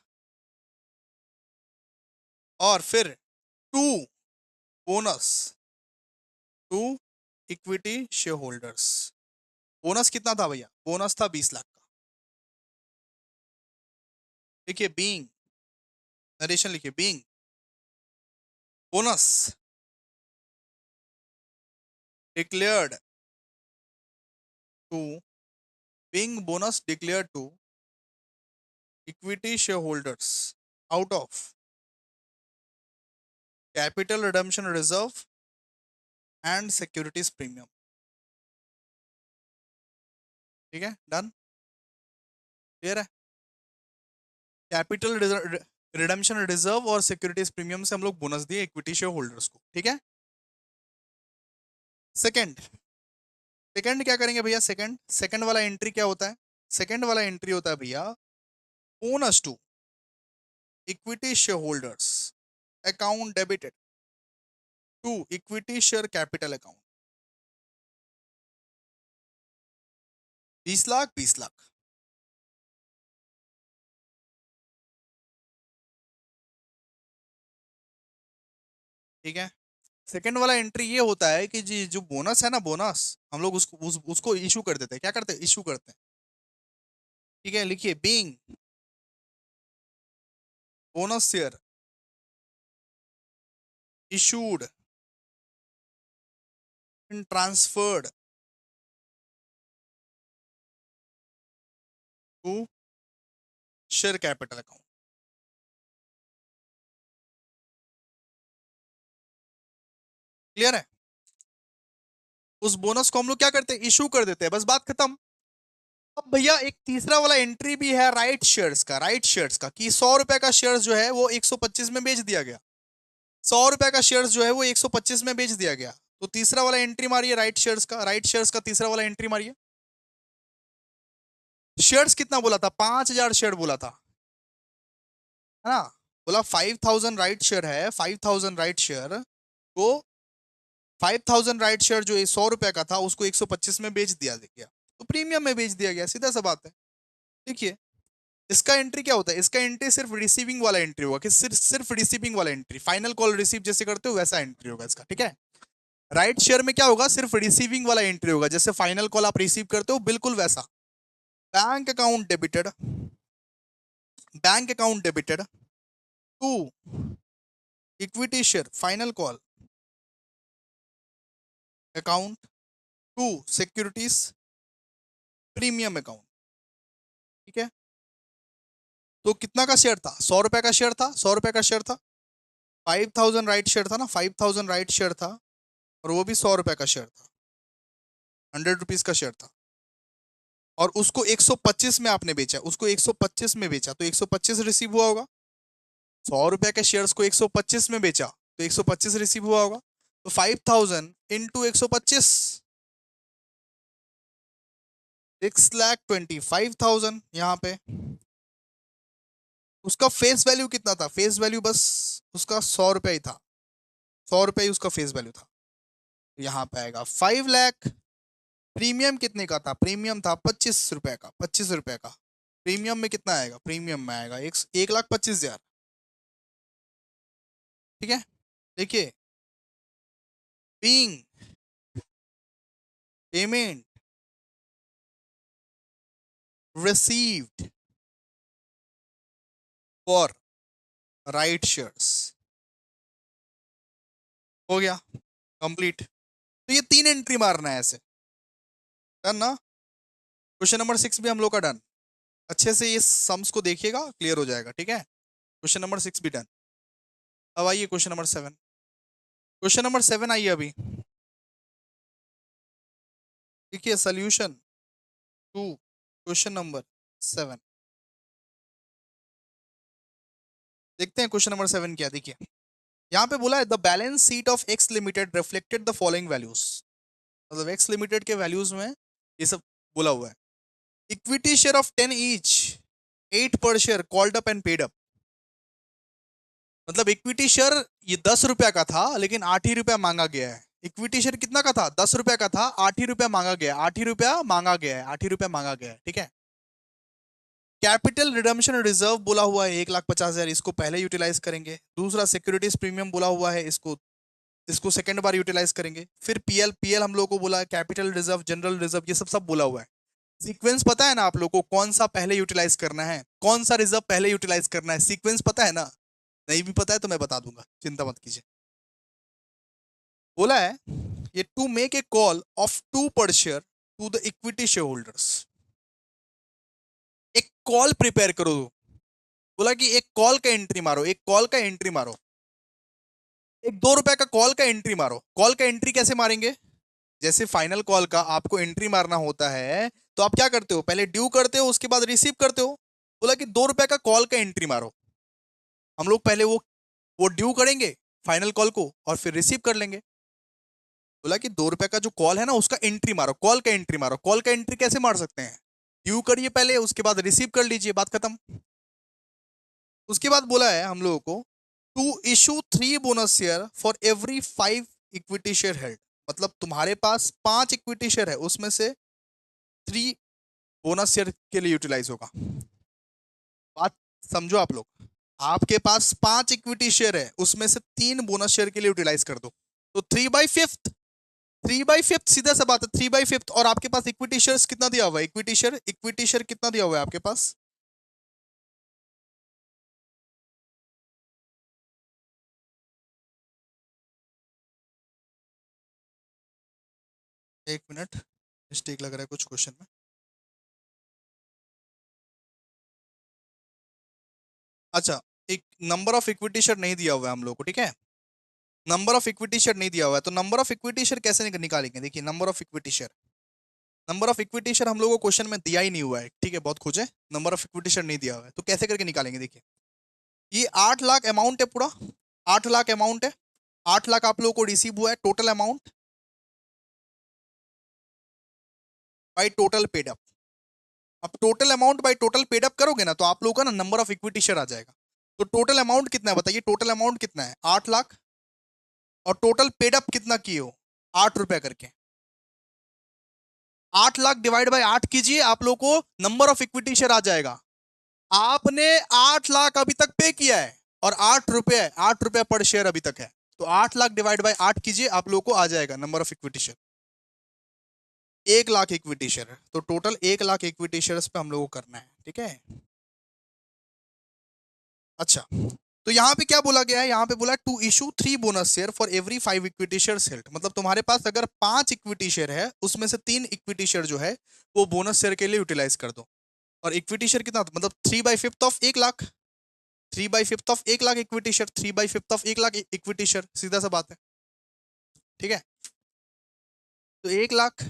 और फिर to bonus to equity share holders. Bonus कितना था भैया? बोनस था 20 लाख का। देखिए बीइंग, नरेशन लिखिए, being bonus declared to being bonus declared to equity share holders out of capital redemption reserve and securities premium. ठीक है, डन, क्लियर है? कैपिटल रिडम्पशन रिजर्व और सिक्योरिटीज प्रीमियम से हम लोग बोनस दिए इक्विटी शेयर होल्डर्स को। ठीक है, सेकंड सेकंड क्या करेंगे भैया? सेकंड सेकंड वाला एंट्री क्या होता है? सेकंड वाला एंट्री होता है भैया bonus to equity share holders account debited to equity share capital account. 20 lakh 20 lakh. ठीक है, सेकंड वाला एंट्री ये होता है कि जी जो बोनस है ना, बोनस हम लोग उसको इशू कर देते हैं। क्या करते हैं? इशू करते हैं। ठीक है, लिखिए being bonus share issued and transferred to share capital account। Clear है? उस बोनस को हम लोग क्या करते हैं? इशू कर देते हैं, बस बात खत्म। अब भैया एक तीसरा वाला एंट्री भी है राइट शेयर्स का। राइट शेयर्स का कि 100 रुपए का शेयर्स जो है वो 125 में बेच दिया गया। 100 रुपए का शेयर्स जो है वो 125 में बेच दिया गया। तो तीसरा वाला एंट्री मारिए राइट शेयर्स का। राइट शेयर्स का तीसरा वाला एंट्री मारिए। शेयर्स कितना बोला था? 5,000 शेयर बोला था, है ना? बोला 5,000 राइट शेयर है, 5,000 राइट शेयर। तो 5,000 राइट शेयर जो 100 रुपए का था उसको 125 में बेच दिया गया, तो प्रीमियम में बेच दिया गया। सीधा सा बात है। देखिए इसका एंट्री क्या होता है? इसका एंट्री सिर्फ रिसीविंग वाला एंट्री होगा, कि सिर्फ रिसीविंग वाला एंट्री, फाइनल कॉल रिसीव जैसे करते हो वैसा एंट्री होगा इसका। ठीक है, राइट शेयर में क्या होगा? सिर्फ रिसीविंग वाला एंट्री होगा, जैसे फाइनल कॉल आप रिसीव करते हो बिल्कुल वैसा। Bank account debited, bank account debited to equity share final call account to securities premium account. ठीक है, तो कितना का शेयर था? 100 रुपए का शेयर था, 100 रुपए का शेयर था। 5,000 राइट शेयर था ना, 5,000 राइट शेयर था, और वो भी 100 रुपए का शेयर था, 100 रुपीज का शेयर था। और उसको 125 में आपने बेचा, उसको 125 में बेचा, तो 125 रिसीव हुआ होगा। 100 रुपए के शेयर्स को 125 में बेचा तो 125 रिसीव हुआ होगा। तो 5,000 इंटू 125, 6,25,000 यहाँ पे। उसका फेस वैल्यू कितना था? फेस वैल्यू बस उसका 100 रुपए ही था, 100 रुपए ही उसका फेस वैल्यू था। यहाँ पे आएगा 5 लाख। प्रीमियम कितने का था? प्रीमियम था 25 रुपए का, 25 रुपए का। प्रीमियम में कितना आएगा? प्रीमियम में आएगा 1,25,000। ठीक है, देखिए being payment received for right shares. हो गया कंप्लीट। तो ये 3 एंट्री मारना है ऐसे। डन ना। क्वेश्चन नंबर 6 भी हम लोग का डन। अच्छे से ये सम्स को देखिएगा, क्लियर हो जाएगा। ठीक है, क्वेश्चन नंबर 6 भी डन। अब आइए क्वेश्चन नंबर 7। क्वेश्चन नंबर 7 आइए अभी। देखिए सोल्यूशन टू क्वेश्चन नंबर 7। देखते हैं क्वेश्चन नंबर 7 क्या। देखिए यहाँ पे बोला है the balance sheet of x limited reflected the following values. मतलब एक्स लिमिटेड के वैल्यूज में ये सब बोला हुआ है। इक्विटी शेयर ऑफ 10 ईच, 8 पर share called up and paid up. मतलब इक्विटी शेयर ये 10 रुपया का था लेकिन 8 ही रुपया मांगा गया है। इक्विटी शेयर कितना का था? 10 रुपया का था, 8 ही रुपया मांगा गया है। 8 ही रुपया मांगा गया है, 8 ही रुपया मांगा गया है। ठीक है। कैपिटल रिडम्पशन रिजर्व बोला हुआ है 1,50,000, इसको पहले यूटिलाइज करेंगे। दूसरा सिक्योरिटीज प्रीमियम बोला हुआ है, इसको इसको सेकंड बार यूटिलाइज करेंगे। फिर पीएल, पीएल हम लोग को बोला है, कैपिटल रिजर्व, जनरल रिजर्व, ये सब सब बोला हुआ है। सीक्वेंस पता है ना आप लोग को, कौन सा पहले यूटिलाइज करना है, कौन सा रिजर्व पहले यूटिलाइज करना है, सीक्वेंस पता है ना? नहीं भी पता है तो मैं बता दूंगा, चिंता मत कीजिए। बोला है ये to make a call of 2 पर share to the equity share holders. एक कॉल प्रिपेयर करो। बोला कि एक कॉल का एंट्री मारो, एक कॉल का एंट्री मारो, एक 2 रुपए का कॉल का एंट्री मारो। कॉल का एंट्री कैसे मारेंगे? जैसे फाइनल कॉल का आपको एंट्री मारना होता है तो आप क्या करते हो, पहले ड्यू करते हो उसके बाद रिसीव करते हो। बोला कि 2 रुपए का कॉल का एंट्री मारो। हम लोग पहले वो ड्यू करेंगे फाइनल कॉल को और फिर रिसीव कर लेंगे। बोला कि 2 रुपए का जो कॉल है ना उसका एंट्री मारो, कॉल का एंट्री मारो। कॉल का एंट्री कैसे मार सकते हैं? ड्यू करिए पहले, उसके बाद रिसीव कर लीजिए, बात खत्म। उसके बाद बोला है हम लोगों को to issue 3 bonus share for every 5 equity share held. मतलब तुम्हारे पास 5 इक्विटी शेयर है, उसमें से 3 बोनस शेयर के लिए यूटिलाइज होगा। बात समझो आप लोग। आपके पास 5 इक्विटी शेयर है, उसमें से 3 बोनस शेयर के लिए यूटिलाइज कर दो, तो 3/5, 3/5 सीधा सा बात है, 3/5। और आपके पास इक्विटी शेयर कितना दिया हुआ है? इक्विटी शेयर कितना दिया हुआ है आपके पास? एक मिनट, मिस्टेक लग रहा है कुछ क्वेश्चन में। अच्छा, एक नंबर ऑफ इक्विटी शेयर नहीं दिया हुआ है हम लोग को। ठीक है, नंबर ऑफ इक्विटी शेयर नहीं दिया हुआ है, तो नंबर ऑफ इक्विटी शेयर कैसे निकालेंगे? देखिए number of equity share, number of equity share हम लोगों को क्वेश्चन में दिया ही नहीं हुआ है। ठीक है, बहुत खोजे, नंबर ऑफ इक्विटी शेयर नहीं दिया हुआ है, तो कैसे करके निकालेंगे? देखिए ये 8 लाख अमाउंट है पूरा, 8 लाख अमाउंट है। 8 लाख आप लोगों को रिसीव हुआ है total amount by total paid up. अब total amount by total paid up करोगे ना तो आप लोगों का ना नंबर ऑफ इक्विटी शेयर आ जाएगा। तो टोटल अमाउंट कितना है बताइए? टोटल अमाउंट कितना है? 8 लाख। और टोटल पेड अप कितना किए हो? 8 रुपया करके। 8 लाख डिवाइड बाई 8 कीजिए, आप लोगों को नंबर ऑफ इक्विटी शेयर आ जाएगा। आपने 8 लाख अभी तक पे किया है और 8 रुपये, 8 रुपया पर शेयर अभी तक है। तो 8 लाख डिवाइड बाई 8 कीजिए, आप लोगों को आ जाएगा number of equity share 1 lakh equity share. तो टोटल 1 लाख इक्विटी शेयर पे हम लोगों को करना है। ठीक है, अच्छा। तो यहाँ पे क्या बोला गया है? यहाँ पे बोला to issue 3 bonus share for every 5 equity share held. मतलब तुम्हारे पास अगर 5 इक्विटी शेयर है, उसमें से 3 इक्विटी शेयर जो है वो बोनस शेयर के लिए यूटिलाइज कर दो। और इक्विटी शेयर कितना? मतलब 3/5 of 1 lakh, 3/5 of 1 lakh equity share, 3/5 of 1 lakh equity share, सीधा सा बात है। ठीक है, तो 1 लाख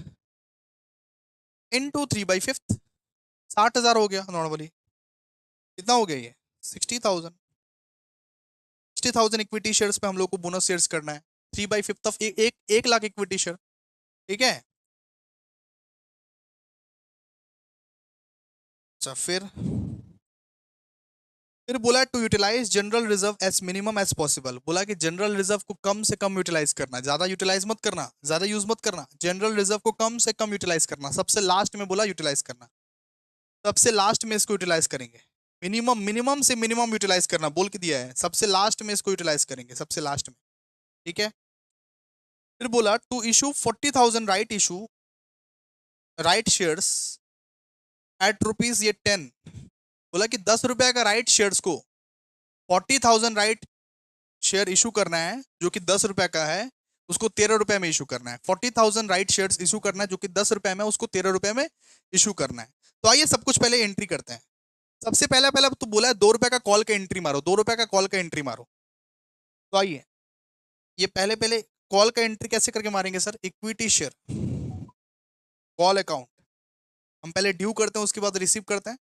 इंटू 3/5, 60,000 हो गया नॉर्मली। कितना हो गया ये? 60,000। 60,000 इक्विटी शेयर्स पे हम लोग को बोनस शेयर्स करना है। 3/5 ऑफ एक लाख इक्विटी शेयर। ठीक है, अच्छा। फिर बोला to utilize general reserve as minimum as possible. बोला कि जनरल रिजर्व को कम से कम यूटिलाइज करना, ज्यादा यूटिलाइज मत करना, ज्यादा यूज मत करना। जनरल रिजर्व को कम से कम यूटिलाइज करना, सबसे लास्ट में बोला यूटिलाइज करना, सबसे लास्ट में इसको यूटिलाइज करेंगे। मिनिमम, मिनिमम से मिनिमम यूटिलाइज करना बोल के दिया है, सबसे लास्ट में इसको यूटिलाइज करेंगे, सबसे लास्ट में। ठीक है, फिर बोला to issue 40,000 right issue right shares at rupees ये 10। बोला कि 10 रुपए का राइट शेयर्स को 40,000 राइट शेयर इशू करना है जो कि 10 रुपए का है, उसको 13 रुपए में इशू करना है। 40,000 राइट शेयर्स इशू करना है जो कि 10 रुपए में, उसको 13 रुपए में इशू करना है। तो आइए सब कुछ पहले एंट्री करते हैं। सबसे पहले पहले तो बोला है 2 रुपए का कॉल का एंट्री मारो, 2 रुपए का कॉल का एंट्री मारो। तो आइए ये पहले पहले कॉल का एंट्री कैसे करके मारेंगे sir? Equity share call account हम पहले ड्यू करते हैं, उसके बाद रिसीव करते हैं।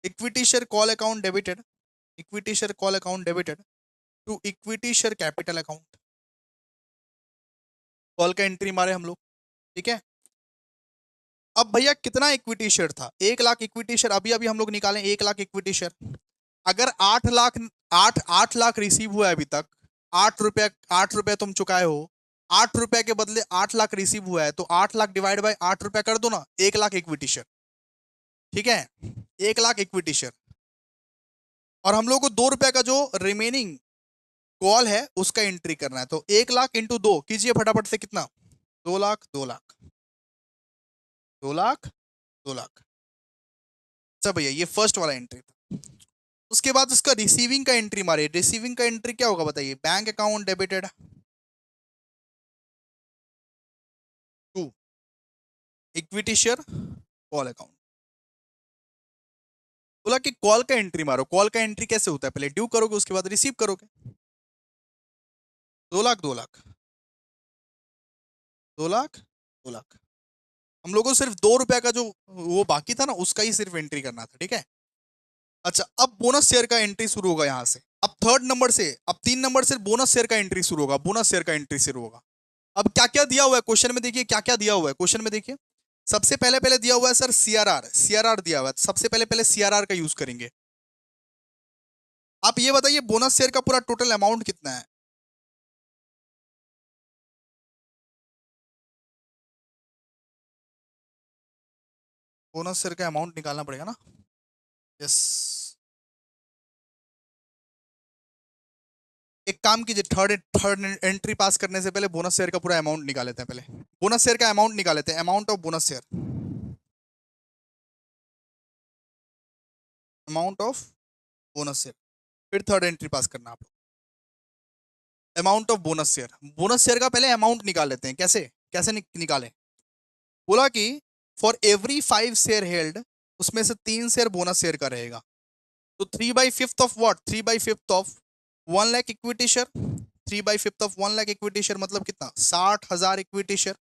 Equity share call account debited, equity share call account debited to equity share capital account. Call का एंट्री मारे हम लोग, ठीक है। अब भैया कितना इक्विटी शेयर था? 1 लाख इक्विटी शेयर अभी अभी हम लोग निकालें। 1 लाख इक्विटी शेयर, अगर 8 लाख रिसीव हुआ है अभी तक, 8 रुपए तुम चुकाए हो, 8 रुपए के बदले 8 लाख रिसीव हुआ है, तो 8 लाख डिवाइड बाय 8 रुपए कर दो ना, 1 लाख इक्विटी शेयर, ठीक है। 1 लाख इक्विटी शेयर और हम लोग को 2 रुपए का जो रिमेनिंग कॉल है उसका एंट्री करना है। तो 1 लाख इंटू 2 कीजिए फटाफट से, कितना? 2 लाख 2 लाख 2 लाख 2 लाख। अच्छा भैया ये फर्स्ट वाला एंट्री था। उसके बाद उसका रिसीविंग का एंट्री मारिए। रिसीविंग का एंट्री क्या होगा बताइए? Bank account debited to equity share call account. बोला कि कॉल का एंट्री मारो। कॉल का एंट्री कैसे होता है? पहले ड्यू करोगे उसके बाद रिसीव करोगे। 2 लाख 2 लाख 2 लाख 2 लाख। हम लोगों को सिर्फ 2 रुपए का जो वो बाकी था ना उसका ही सिर्फ एंट्री करना था, ठीक है। अच्छा अब बोनस शेयर का एंट्री शुरू होगा यहां से। अब 3 नंबर से, अब 3 नंबर से बोनस शेयर का एंट्री शुरू होगा। बोनस शेयर का एंट्री शुरू होगा। अब क्या क्या दिया हुआ है क्वेश्चन में? देखिए क्या क्या दिया हुआ है क्वेश्चन में। देखिए सबसे पहले पहले दिया हुआ है सर सीआरआर। सीआरआर दिया हुआ है, सबसे पहले पहले सीआरआर का यूज करेंगे। आप ये बताइए बोनस शेयर का पूरा टोटल अमाउंट कितना है? बोनस शेयर का अमाउंट निकालना पड़ेगा ना। यस, एक काम कीजिए, थर्ड थर्ड एंट्री पास करने से पहले बोनस शेयर का पूरा अमाउंट निकाल लेते हैं। पहले बोनस शेयर का अमाउंट निकाल लेते हैं। Amount of bonus share, amount of bonus share, फिर थर्ड एंट्री पास करना आप लोग। Amount of bonus share, bonus share का पहले अमाउंट निकाल लेते हैं। कैसे कैसे निकालें? बोला कि फॉर एवरी 5 शेयर हेल्ड, उसमें से 3 शेयर बोनस शेयर का रहेगा। तो 3/5 of what? 3/5 of 1 lakh equity share. 3/5 of 1 lakh equity share मतलब कितना? 60,000 इक्विटी शेयर।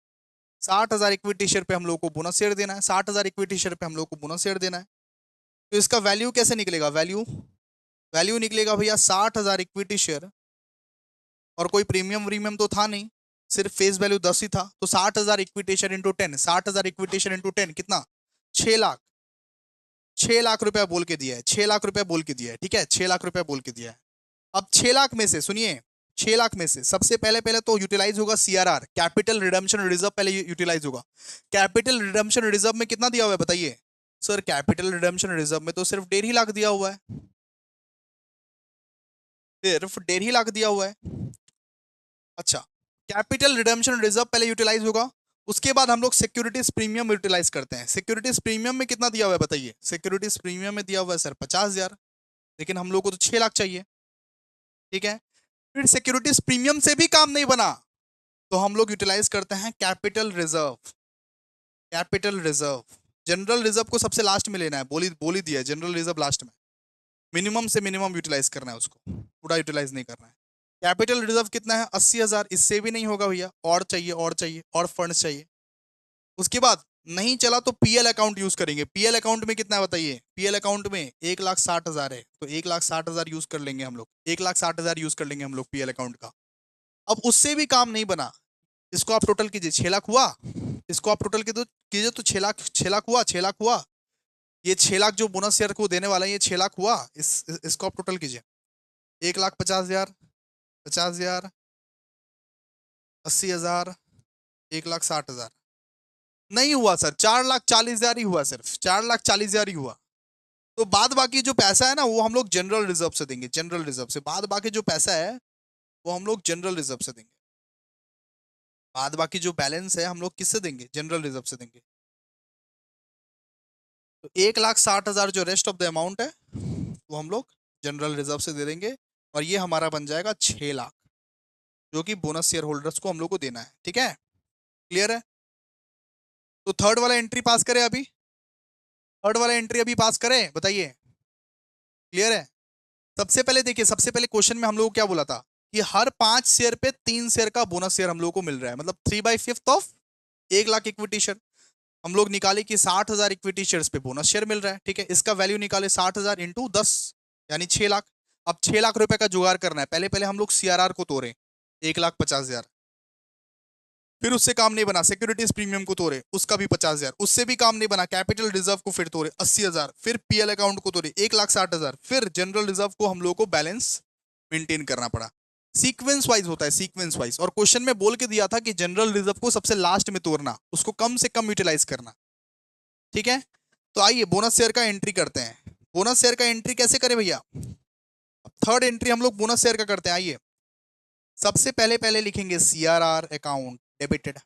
60,000 इक्विटी शेयर पे हम लोग को बोनस शेयर देना है। 60,000 इक्विटी शेयर पे हम लोग को बोनस शेयर देना है। तो इसका वैल्यू कैसे निकलेगा? वैल्यू वैल्यू निकलेगा भैया 60,000 इक्विटी शेयर, और कोई प्रीमियम व्रीमियम तो था नहीं, सिर्फ फेस वैल्यू 10 ही था। तो 60,000 equity share into 10, 60,000 equity share into 10 कितना? 6 लाख। 6 लाख रुपया बोल के दिया है, 6 लाख रुपया बोल के दिया है, ठीक है। 6 लाख रुपया बोल के दिया है। अब 6 लाख में से सुनिए, 6 लाख में से सबसे पहले पहले तो यूटिलाइज होगा सीआरआर, कैपिटल रिडम्पशन रिजर्व, पहले यूटिलाइज होगा। कैपिटल रिडम्पशन रिजर्व में कितना दिया हुआ है बताइए? सर कैपिटल रिडम्पशन रिजर्व में तो सिर्फ 1.5 लाख दिया हुआ है, सिर्फ 1.5 लाख दिया हुआ है। अच्छा, कैपिटल रिडम्पशन रिजर्व पहले यूटिलाइज होगा, उसके बाद हम लोग सिक्योरिटीज प्रीमियम यूटिलाइज करते हैं। सिक्योरिटीज प्रीमियम में कितना दिया हुआ है बताइए? सिक्योरिटीज प्रीमियम में दिया हुआ है सर 50,000, लेकिन हम लोग को तो 6 लाख चाहिए, ठीक है। फिर सिक्योरिटीज प्रीमियम से भी काम नहीं बना तो हम लोग यूटिलाइज करते हैं capital reserve. Capital reserve, general reserve को सबसे लास्ट में लेना है, बोली दिया है जनरल रिजर्व लास्ट में। मिनिमम से मिनिमम यूटिलाइज करना है उसको, पूरा यूटिलाइज नहीं करना है। कैपिटल रिजर्व कितना है? 80,000। इससे भी नहीं होगा भैया, और चाहिए और चाहिए और फंड्स चाहिए। उसके बाद नहीं चला तो पीएल अकाउंट यूज करेंगे। पीएल अकाउंट में कितना है बताइए? पीएल अकाउंट में 1,60,000 है, तो 1,60,000 यूज कर लेंगे हम लोग। 1,60,000 यूज कर लेंगे हम लोग पीएल अकाउंट का। अब उससे भी काम नहीं बना, इसको आप टोटल कीजिए, 6 लाख हुआ। इसको आप टोटल कीजिए तो 6 लाख हुआ, 6 लाख हुआ। ये 6 लाख जो बोनस शेयर को देने वाला है, ये 6 लाख हुआ। इसको आप टोटल कीजिए, 1,50,000, 50,000, 80,000, 1,60,000। नहीं हुआ सर, 4,40,000 ही हुआ, सिर्फ 4,40,000 ही हुआ। तो बाद बाकी जो पैसा है ना वो हम लोग जनरल रिजर्व से देंगे। जनरल रिजर्व से बाद बाकी जो पैसा है वो हम लोग जनरल रिजर्व से देंगे। बाद बाकी जो बैलेंस है हम लोग किससे देंगे, जनरल रिजर्व से देंगे। तो 1,60,000 जो रेस्ट ऑफ द अमाउंट है वो हम लोग जनरल रिजर्व से दे देंगे, और ये हमारा बन जाएगा 6 लाख, जो कि बोनस शेयर होल्डर्स को हम लोग को देना है। ठीक है, क्लियर है। तो थर्ड वाला एंट्री पास करें अभी, थर्ड वाला एंट्री अभी पास करें, बताइए, क्लियर है। सबसे पहले देखिए, सबसे पहले क्वेश्चन में हम लोग को क्या बोला था कि हर 5 शेयर पे 3 शेयर का बोनस शेयर हम लोग को मिल रहा है, मतलब 3/5 ऑफ 1 लाख इक्विटी शेयर। हम लोग निकाले कि 60,000 इक्विटी शेयर्स पे बोनस शेयर मिल रहा है। ठीक है, इसका वैल्यू निकाले 60,000 इंटू 10, यानी 6 लाख। अब 6 लाख रुपए का जुगाड़ करना है, पहले पहले हम लोग सीआरआर को तोड़े 1,50,000, फिर उससे काम नहीं बना सिक्योरिटीज प्रीमियम को तोड़े, उसका भी 50,000, उससे भी काम नहीं बना कैपिटल रिजर्व को फिर तोड़े 80,000, फिर पीएल अकाउंट को तोड़े 1,60,000, फिर जनरल रिजर्व को हम लोग को बैलेंस मेंटेन करना पड़ा। सीक्वेंस वाइज होता है, सीक्वेंस वाइज। और क्वेश्चन में बोल के दिया था कि जनरल रिजर्व को सबसे लास्ट में तोड़ना, उसको कम से कम यूटिलाइज करना। ठीक है, तो आइए बोनस शेयर का एंट्री करते हैं। बोनस शेयर का एंट्री कैसे करें भैया, थर्ड एंट्री हम लोग बोनस शेयर का करते हैं। आइए, सबसे पहले पहले लिखेंगे सीआरआर अकाउंट डेबिटेड,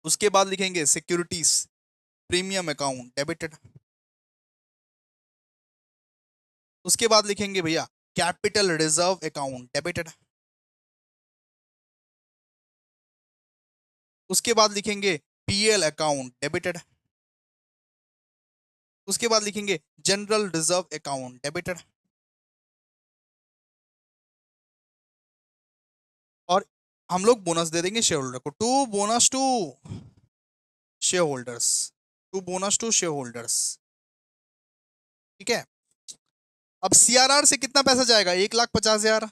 उसके बाद लिखेंगे सिक्योरिटीज प्रीमियम अकाउंट डेबिटेड, उसके बाद लिखेंगे भैया कैपिटल रिजर्व अकाउंट डेबिटेड, उसके बाद लिखेंगे पीएल अकाउंट डेबिटेड, उसके बाद लिखेंगे जनरल रिजर्व अकाउंट डेबिटेड, और हम लोग बोनस दे देंगे शेयर होल्डर को, to bonus to share holders, to bonus to share holders. ठीक है, अब सीआरआर से कितना पैसा जाएगा, 1,50,000,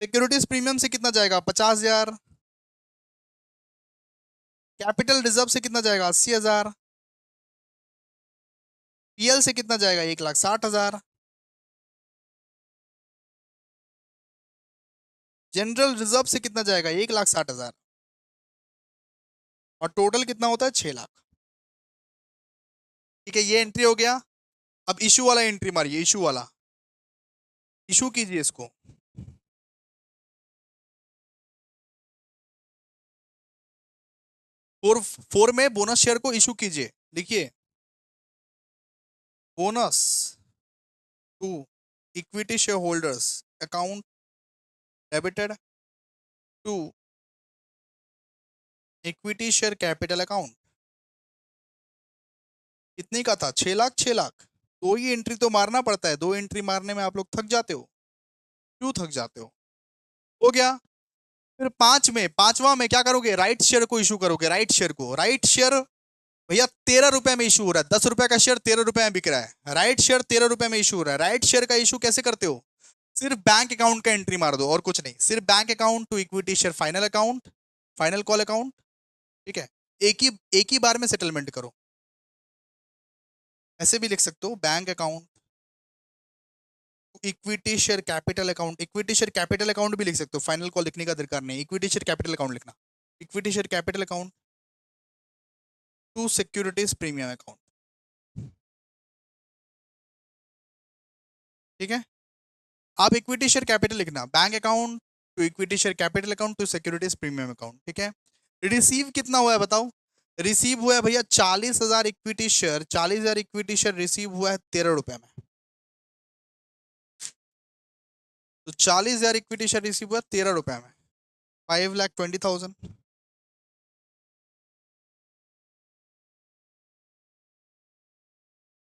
सिक्योरिटीज प्रीमियम से कितना जाएगा 50,000, कैपिटल रिजर्व से कितना जाएगा 80,000, पीएल से कितना जाएगा 1,60,000, जनरल रिजर्व से कितना जाएगा 1,60,000, और टोटल कितना होता है 6 लाख। ठीक है, ये एंट्री हो गया। अब इशू वाला एंट्री मारिए, इशू वाला, इशू कीजिए इसको। फोर फोर में बोनस शेयर को इशू कीजिए, लिखिए bonus to equity share holders account debited to equity share capital account. कितने का था, 6 लाख, 6 लाख। दो ही एंट्री तो मारना पड़ता है, दो एंट्री मारने में आप लोग थक जाते हो, क्यों थक जाते हो गया। फिर पांचवा में क्या करोगे, राइट शेयर को इशू करोगे, राइट शेयर को, राइट शेयर भैया 13 रुपए में इशू हो रहा है, 10 रुपए का शेयर 13 रुपए में बिक रहा है, राइट शेयर 13 रुपए में इशू हो रहा है। राइट शेयर का इशू कैसे करते हो, सिर्फ बैंक अकाउंट का एंट्री मार दो और कुछ नहीं, सिर्फ bank account to equity share final account, final call account. ठीक है, एक ही बार में सेटलमेंट करो, ऐसे भी लिख सकते हो bank account equity share capital account, equity share capital account भी लिख सकते हो, फाइनल कॉल लिखने का दरकार नहीं, इक्विटी शेयर कैपिटल अकाउंट लिखना, equity share capital account to securities premium account. ठीक है, आप इक्विटी शेयर कैपिटल लिखना, bank account to equity share capital account to securities premium account. ठीक है, रिसीव कितना हुआ है बताओ, रिसीव हुआ है भैया 40,000 equity share, 40,000 equity share receive हुआ है 13 रुपए में। तो 40,000 इक्विटी शेयर रिसीव हुआ 13 रुपए में, 5,20,000।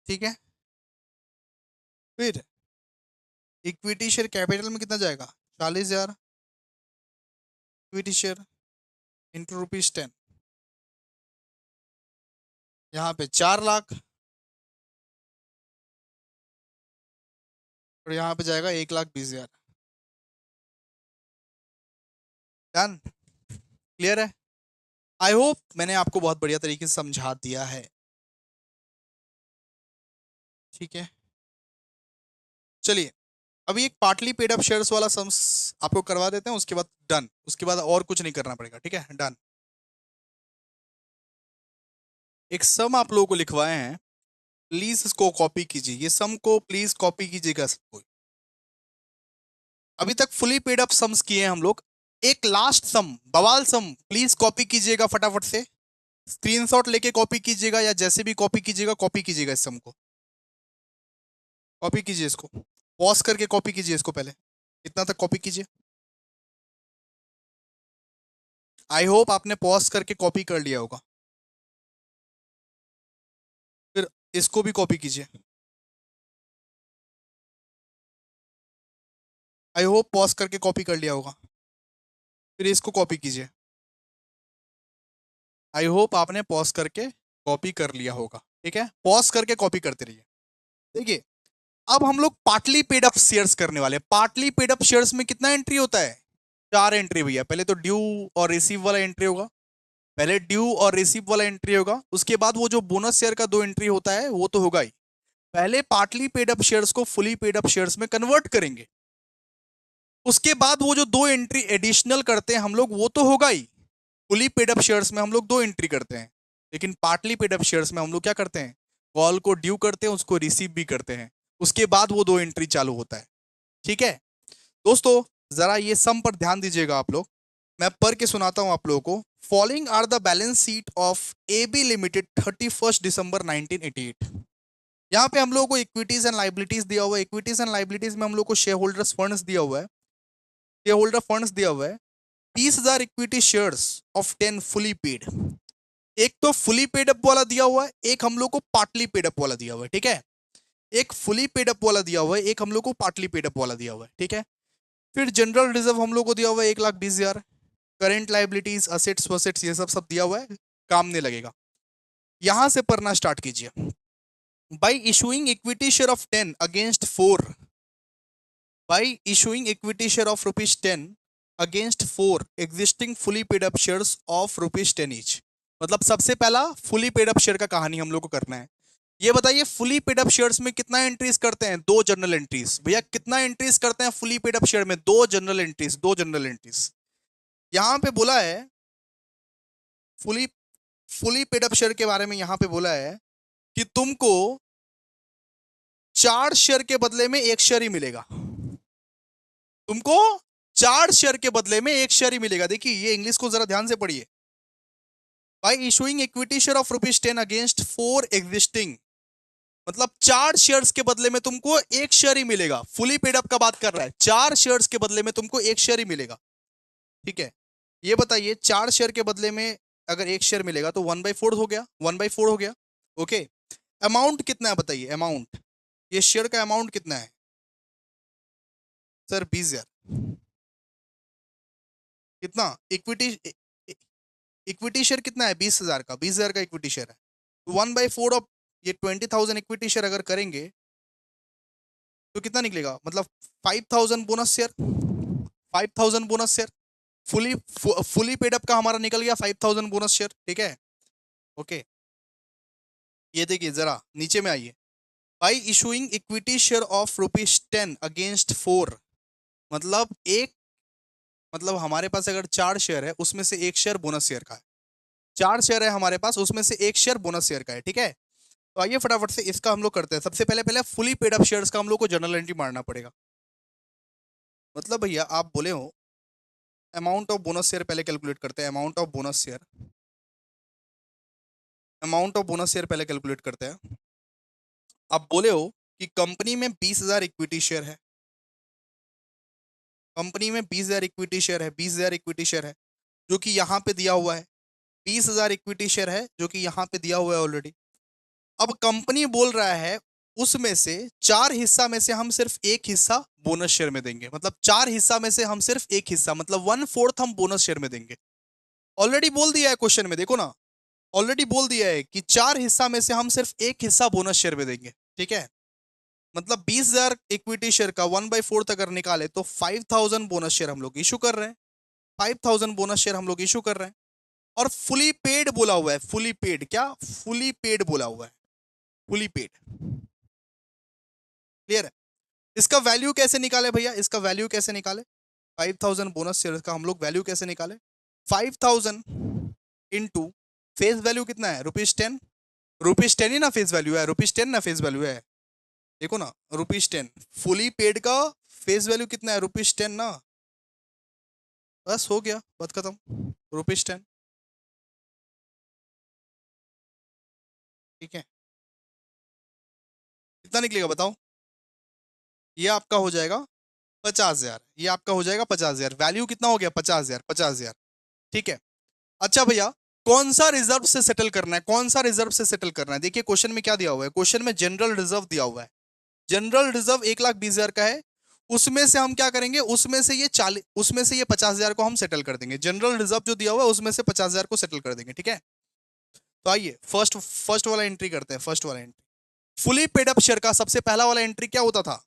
ठीक है, फिर इक्विटी शेयर कैपिटल में कितना जाएगा 40,000 इक्विटी शेयर इंटू ₹10, यहाँ पे 4 लाख, और यहाँ पे जाएगा 1,20,000। डन, क्लियर है। आई होप मैंने आपको बहुत बढ़िया तरीके से समझा दिया है। ठीक है, चलिए अभी एक पार्टली पेड अप शेयर्स वाला सम्स आपको करवा देते हैं, उसके बाद डन, उसके बाद और कुछ नहीं करना पड़ेगा। ठीक है, डन। एक सम आप लोगों को लिखवाए हैं, प्लीज इसको कॉपी कीजिए, ये सम को प्लीज कॉपी कीजिएगा सबको। अभी तक फुली पेड अप सम्स किए हैं हम लोग। एक लास्ट सम, बवाल सम, प्लीज कॉपी कीजिएगा फटाफट से, स्क्रीनशॉट लेके कॉपी कीजिएगा या जैसे भी कॉपी कीजिएगा, कॉपी कीजिएगा इस सम को, कॉपी कीजिए इसको, पॉज करके कॉपी कीजिए इसको, पहले इतना तक कॉपी कीजिए। आई होप आपने पॉज करके कॉपी कर लिया होगा। फिर इसको भी कॉपी कीजिए। आई होप पॉज करके कॉपी कर लिया होगा। फिर इसको कॉपी कीजिए। आई होप आपने पॉज करके कॉपी कर लिया होगा। ठीक है, पॉज करके कॉपी करते रहिए। देखिए, अब हम लोग पार्टली पेड अप शेयर्स करने वाले हैं। पार्टली पेड अप शेयर्स में कितना एंट्री होता है? 4 एंट्री भैया। पहले तो ड्यू और रिसीव वाला एंट्री होगा, पहले ड्यू और रिसीव वाला एंट्री होगा, उसके बाद वो जो बोनस शेयर का 2 एंट्री होता है वो तो होगा ही। पहले पार्टली पेड अप शेयर्स को फुली पेड अप शेयर्स में कन्वर्ट करेंगे, उसके बाद वो जो 2 एंट्री एडिशनल करते हैं हम लोग वो तो होगा ही। फुली पेड अप शेयर्स में हम लोग 2 एंट्री करते हैं, लेकिन पार्टली पेड अप शेयर्स में हम लोग क्या करते हैं? कॉल को ड्यू करते हैं, उसको रिसीव भी करते हैं, उसके बाद वो 2 एंट्री चालू होता है। ठीक है दोस्तों, जरा ये सम पर ध्यान दीजिएगा आप लोग। मैं पढ़ के सुनाता हूं आप लोगों को। Following are the balance sheet of AB limited 31 December 1988। यहाँ पे हम लोगों को इक्विटीज एंड लाइबिलिटीज दिया हुआ है। इक्विटीज एंड लाइबिलिटीज में हम लोग को शेयर होल्डर्स फंड्स दिया हुआ है, शेयर होल्डर फंड्स दिया हुआ है 20,000 equity shares of 10 fully paid. एक तो फुली पेड अप वाला दिया हुआ है, एक हम लोग को पार्टली पेड अप वाला दिया हुआ है। ठीक है, एक फुली पेड अप वाला दिया हुआ है, एक हम लोग को पार्टली पेड अप वाला दिया हुआ है। ठीक है, फिर जनरल रिजर्व हम लोग को दिया हुआ है 1,20,000। करेंट लाइबिलिटीज, असेट्स वसेट्स, ये सब सब दिया हुआ है, काम नहीं लगेगा। यहां से पढ़ना स्टार्ट कीजिए। By issuing equity share of 10 against 4, by issuing equity share of ₹10 against 4 existing fully paid up shares of ₹10 each. मतलब सबसे पहला फुली पेड अप शेयर का कहानी हम लोग को करना है। ये बताइए, फुली पेड अप शेयर्स में कितना एंट्रीज करते हैं? 2 जनरल एंट्रीज। भैया कितना एंट्रीज करते हैं फुली पेड अप शेयर में? 2 जनरल एंट्रीज, 2 जनरल एंट्रीज। यहां पे बोला है fully fully paid up share के बारे में, यहां पे बोला है कि तुमको 4 शेयर के बदले में 1 शेयर ही मिलेगा। तुमको 4 शेयर के बदले में 1 शेयर ही मिलेगा। देखिए, ये इंग्लिश को जरा ध्यान से पढ़िए। By issuing equity share of ₹10 against 4 existing, मतलब 4 शेयर्स के बदले में तुमको 1 शेयर ही मिलेगा। फुली पेड अप का बात कर रहा है, 4 शेयर्स के बदले में तुमको 1 शेयर ही मिलेगा। ठीक है, ये बताइए, 4 शेयर के बदले में अगर 1 शेयर मिलेगा तो 1/4 हो गया, 1/4 हो गया। ओके, अमाउंट कितना है बताइए? अमाउंट, ये शेयर का अमाउंट कितना है? सर 20,000। कितना इक्विटी? इक्विटी शेयर कितना है? 20,000 का, 20,000 का इक्विटी शेयर है। 1/4 ऑफ ये 20,000 इक्विटी शेयर अगर करेंगे तो कितना निकलेगा? मतलब 5,000 bonus share, 5,000 bonus share. Fully fully paid up का हमारा निकल गया 5,000 बोनस शेयर। ठीक है, ओके। ये देखिए, जरा नीचे में आइए। By issuing equity share of ₹10 against 4, मतलब एक, मतलब हमारे पास अगर 4 शेयर है उसमें से 1 शेयर बोनस शेयर का है। 4 शेयर है हमारे पास, उसमें से 1 शेयर बोनस शेयर का है। ठीक है, तो आइए फटाफट से इसका हम लोग करते हैं। सबसे पहले पहले फुली पेड अप शेयर्स का हम लोग को जर्नल एंट्री मारना पड़ेगा। मतलब भैया आप बोले हो अमाउंट ऑफ बोनस शेयर पहले कैलकुलेट करते हैं। Amount of bonus share, amount of bonus share पहले कैलकुलेट करते हैं। आप बोले हो कि कंपनी में 20,000 इक्विटी शेयर है, कंपनी में 20,000 इक्विटी शेयर है, 20,000 इक्विटी शेयर है जो कि यहाँ पे दिया हुआ है। 20,000 इक्विटी शेयर है जो कि यहाँ पे दिया हुआ है ऑलरेडी। अब कंपनी बोल रहा है उसमें से 4 हिस्सा में से हम सिर्फ 1 हिस्सा बोनस शेयर में देंगे। मतलब 4 हिस्सा में से हम सिर्फ 1 हिस्सा, मतलब 1/4 हम बोनस शेयर में देंगे। ऑलरेडी बोल दिया है क्वेश्चन में, देखो ना, ऑलरेडी बोल दिया है कि 4 हिस्सा में से हम सिर्फ 1 हिस्सा बोनस शेयर में देंगे। ठीक है, मतलब 20,000 इक्विटी शेयर का 1/4 अगर निकाले तो 5,000 बोनस शेयर हम लोग इशू कर रहे हैं। 5,000 बोनस शेयर हम लोग इशू कर रहे हैं, और फुली पेड बोला हुआ है। फुली पेड, क्या फुली पेड बोला हुआ है? फुली पेड, क्लियर है? इसका वैल्यू कैसे निकाले भैया? इसका वैल्यू कैसे निकाले? 5,000 बोनस शेयर का हम लोग वैल्यू कैसे निकाले? 5,000 इंटू फेस वैल्यू कितना है? ₹10। ₹10 ही ना फेस वैल्यू है, ₹10 ना फेस वैल्यू है। देखो ना, ₹10 फुली पेड का फेस वैल्यू कितना है, ₹10 ना। बस हो गया, बात खत्म, ₹10। ठीक है, कितना निकलेगा बताओ। ये आपका हो जाएगा 50,000, ये आपका हो जाएगा 50,000। वैल्यू कितना हो गया, 50,000, 50,000। ठीक है। अच्छा भैया, कौन सा रिजर्व से सेटल करना है, कौन सा रिजर्व से सेटल करना है? देखिए क्वेश्चन में क्या दिया हुआ है, क्वेश्चन में जनरल रिजर्व दिया हुआ है। जनरल रिजर्व 1,20,000 का है। उसमें से हम क्या करेंगे, उसमें से ये 50,000 को हम सेटल कर देंगे। जनरल रिजर्व जो दिया हुआ है उसमें से 50,000 को सेटल कर देंगे। ठीक है, तो आइए फर्स्ट फर्स्ट वाला एंट्री करते हैं। फर्स्ट वाला entry, fully paid up share का सबसे पहला वाला एंट्री क्या होता था,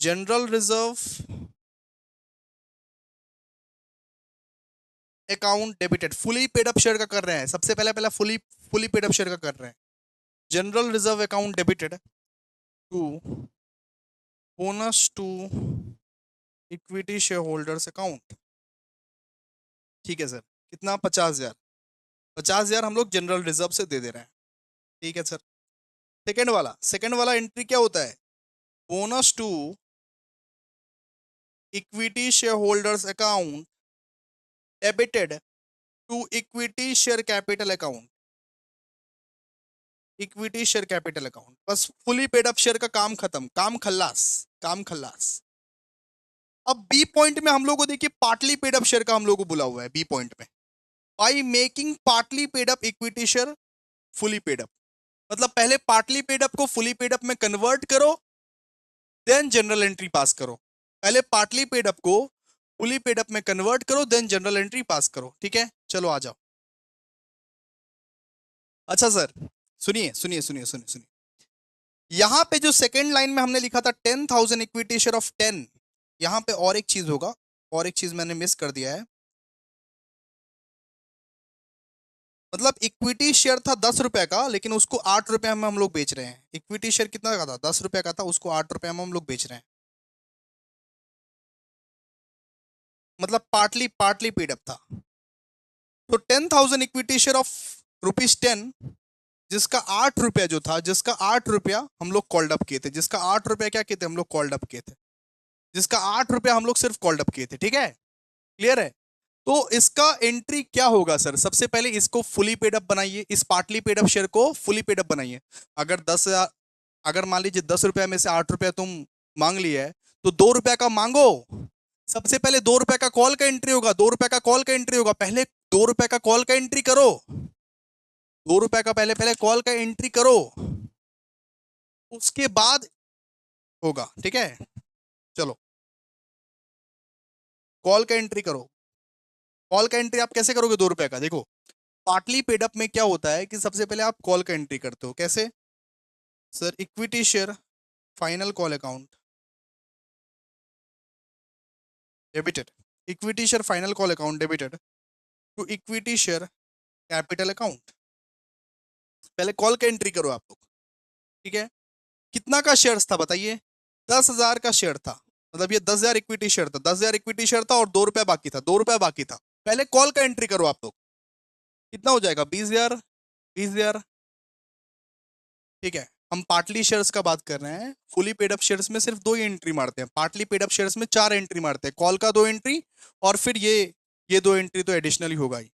general reserve account debited. Fully paid up share का कर रहे हैं, सबसे पहला पहला fully fully paid up share का कर रहे हैं। General reserve account debited to bonus to equity share holders account. ठीक है सर, कितना, 50,000। 50,000 हम लोग जनरल रिजर्व से दे दे रहे हैं। ठीक है सर। सेकंड वाला एंट्री क्या होता है, bonus to equity share holders account debited to equity share capital account. Equity share capital account, बस फुली पेड अप शेयर का काम खत्म, काम खल्लास, काम खल्लास। अब बी पॉइंट में हम लोग को देखिए पार्टली पेड अप शेयर का हम लोग को बुला हुआ है बी पॉइंट में, by making partly paid up equity share fully paid up. मतलब पहले पार्टली पेड अप को फुली पेड अप में कन्वर्ट करो, देन जनरल एंट्री पास करो। पहले पार्टली पेड अप को फुली पेड अप में कन्वर्ट करो, देन जनरल एंट्री पास करो। ठीक है, चलो आ जाओ। अच्छा सर, सुनिए सुनिए सुनिए सुनिए सुनिए, यहां पे जो सेकंड लाइन में हमने लिखा था 10,000 इक्विटी शेयर ऑफ 10, यहां पे और एक चीज होगा, और एक चीज मैंने मिस कर दिया है। मतलब इक्विटी शेयर था 10 रुपए का, लेकिन उसको 8 रुपए में हम लोग बेच रहे हैं। इक्विटी शेयर कितना का था, 10 रुपए का था, उसको 8 रुपए में हम लोग बेच रहे हैं। मतलब पार्टली पार्टली पेड अप था। तो 10,000 इक्विटी शेयर ऑफ ₹10, जिसका 8 रुपया जो था, जिसका 8 रुपया हम लोग कॉल्ड अप किए थे, जिसका 8 रुपया क्या किए थे हम लोग, कॉल्ड अप किए थे, जिसका 8 रुपया हम लोग सिर्फ कॉल्ड अप किए थे। ठीक है, क्लियर है। तो इसका एंट्री क्या होगा सर, सबसे पहले इसको फुली पेड अप बनाइए, इस पार्टली पेड अप शेयर को फुली पेड अप बनाइए। अगर 10,000, अगर मान लीजिए 10 रुपया में से 8 रुपया तुम मांग लिया है, तो 2 रुपया का मांगो। सबसे पहले 2 रुपया का कॉल का एंट्री होगा, 2 रुपया का कॉल का एंट्री होगा, पहले 2 रुपया का कॉल का एंट्री करो। 2 रुपया का पहले पहले कॉल का एंट्री करो, उसके बाद होगा। ठीक है, चलो कॉल का एंट्री करो। कॉल का एंट्री आप कैसे करोगे 2 रुपया का, देखो पार्टली पेड अप में क्या होता है कि सबसे पहले आप कॉल का एंट्री करते हो। कैसे sir, equity share final call account debited, equity share final call account debited to equity share capital account. पहले कॉल का एंट्री करो आप लोग। ठीक है, कितना का शेयर था बताइए, 10,000 का शेयर था। मतलब ये 10,000 इक्विटी शेयर था, 10,000 इक्विटी शेयर था और 2 रुपया बाकी था, 2 रुपया बाकी था। पहले कॉल का एंट्री करो आप लोग, कितना हो जाएगा, 20,000, 20,000। ठीक है, हम पार्टली शेयर्स का बात कर रहे हैं, फुली पेड अप शेयर्स में सिर्फ 2 ही एंट्री मारते हैं, पार्टली पेड अप शेयर्स में 4 एंट्री मारते हैं, कॉल का 2 एंट्री, और फिर ये 2 एंट्री तो एडिशनली होगा ही।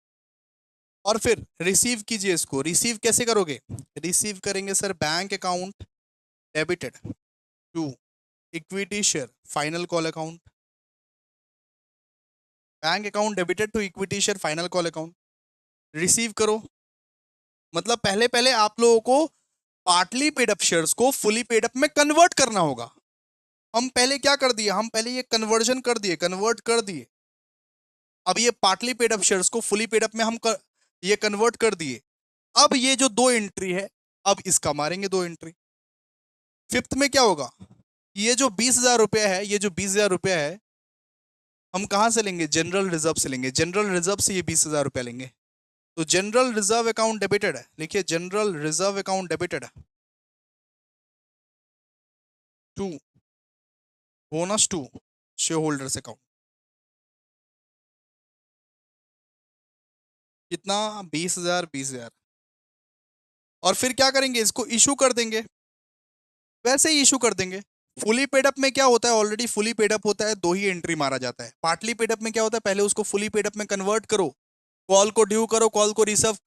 और फिर रिसीव कीजिए इसको, रिसीव कैसे करोगे, रिसीव करेंगे sir bank account debited to equity share final call account, bank account debited to equity share final call account, receive करो। मतलब पहले पहले आप लोगों को पार्टली पेड अप शेयर्स को फुली पेड अप में कन्वर्ट करना होगा। हम पहले क्या कर दिए, हम पहले ये कन्वर्जन कर दिए, कन्वर्ट कर दिए। अब ये पार्टली पेड अप शेयर्स को फुली पेड अप में ये कन्वर्ट कर दिए। अब ये जो 2 एंट्री है, अब इसका मारेंगे 2 एंट्री। फिफ्थ में क्या होगा, ये जो 20,000 रुपया है, ये जो 20,000 रुपया है, हम कहां से लेंगे, जनरल रिजर्व से लेंगे, जनरल रिजर्व से ये 20,000 रुपया लेंगे। तो जनरल रिजर्व अकाउंट डेबिटेड है, लिखिए general reserve account debited to bonus to share holders account. कितना, 20,000, 20,000। और फिर क्या करेंगे, इसको इशू कर देंगे। वैसे ही इशू कर देंगे। फुली पेड अप में क्या होता है, ऑलरेडी फुली पेड अप होता है, दो ही एंट्री मारा जाता है। पार्टली पेड अप में क्या होता है, पहले उसको फुली पेड अप में कन्वर्ट करो, कॉल को ड्यू करो, कॉल को रिसीव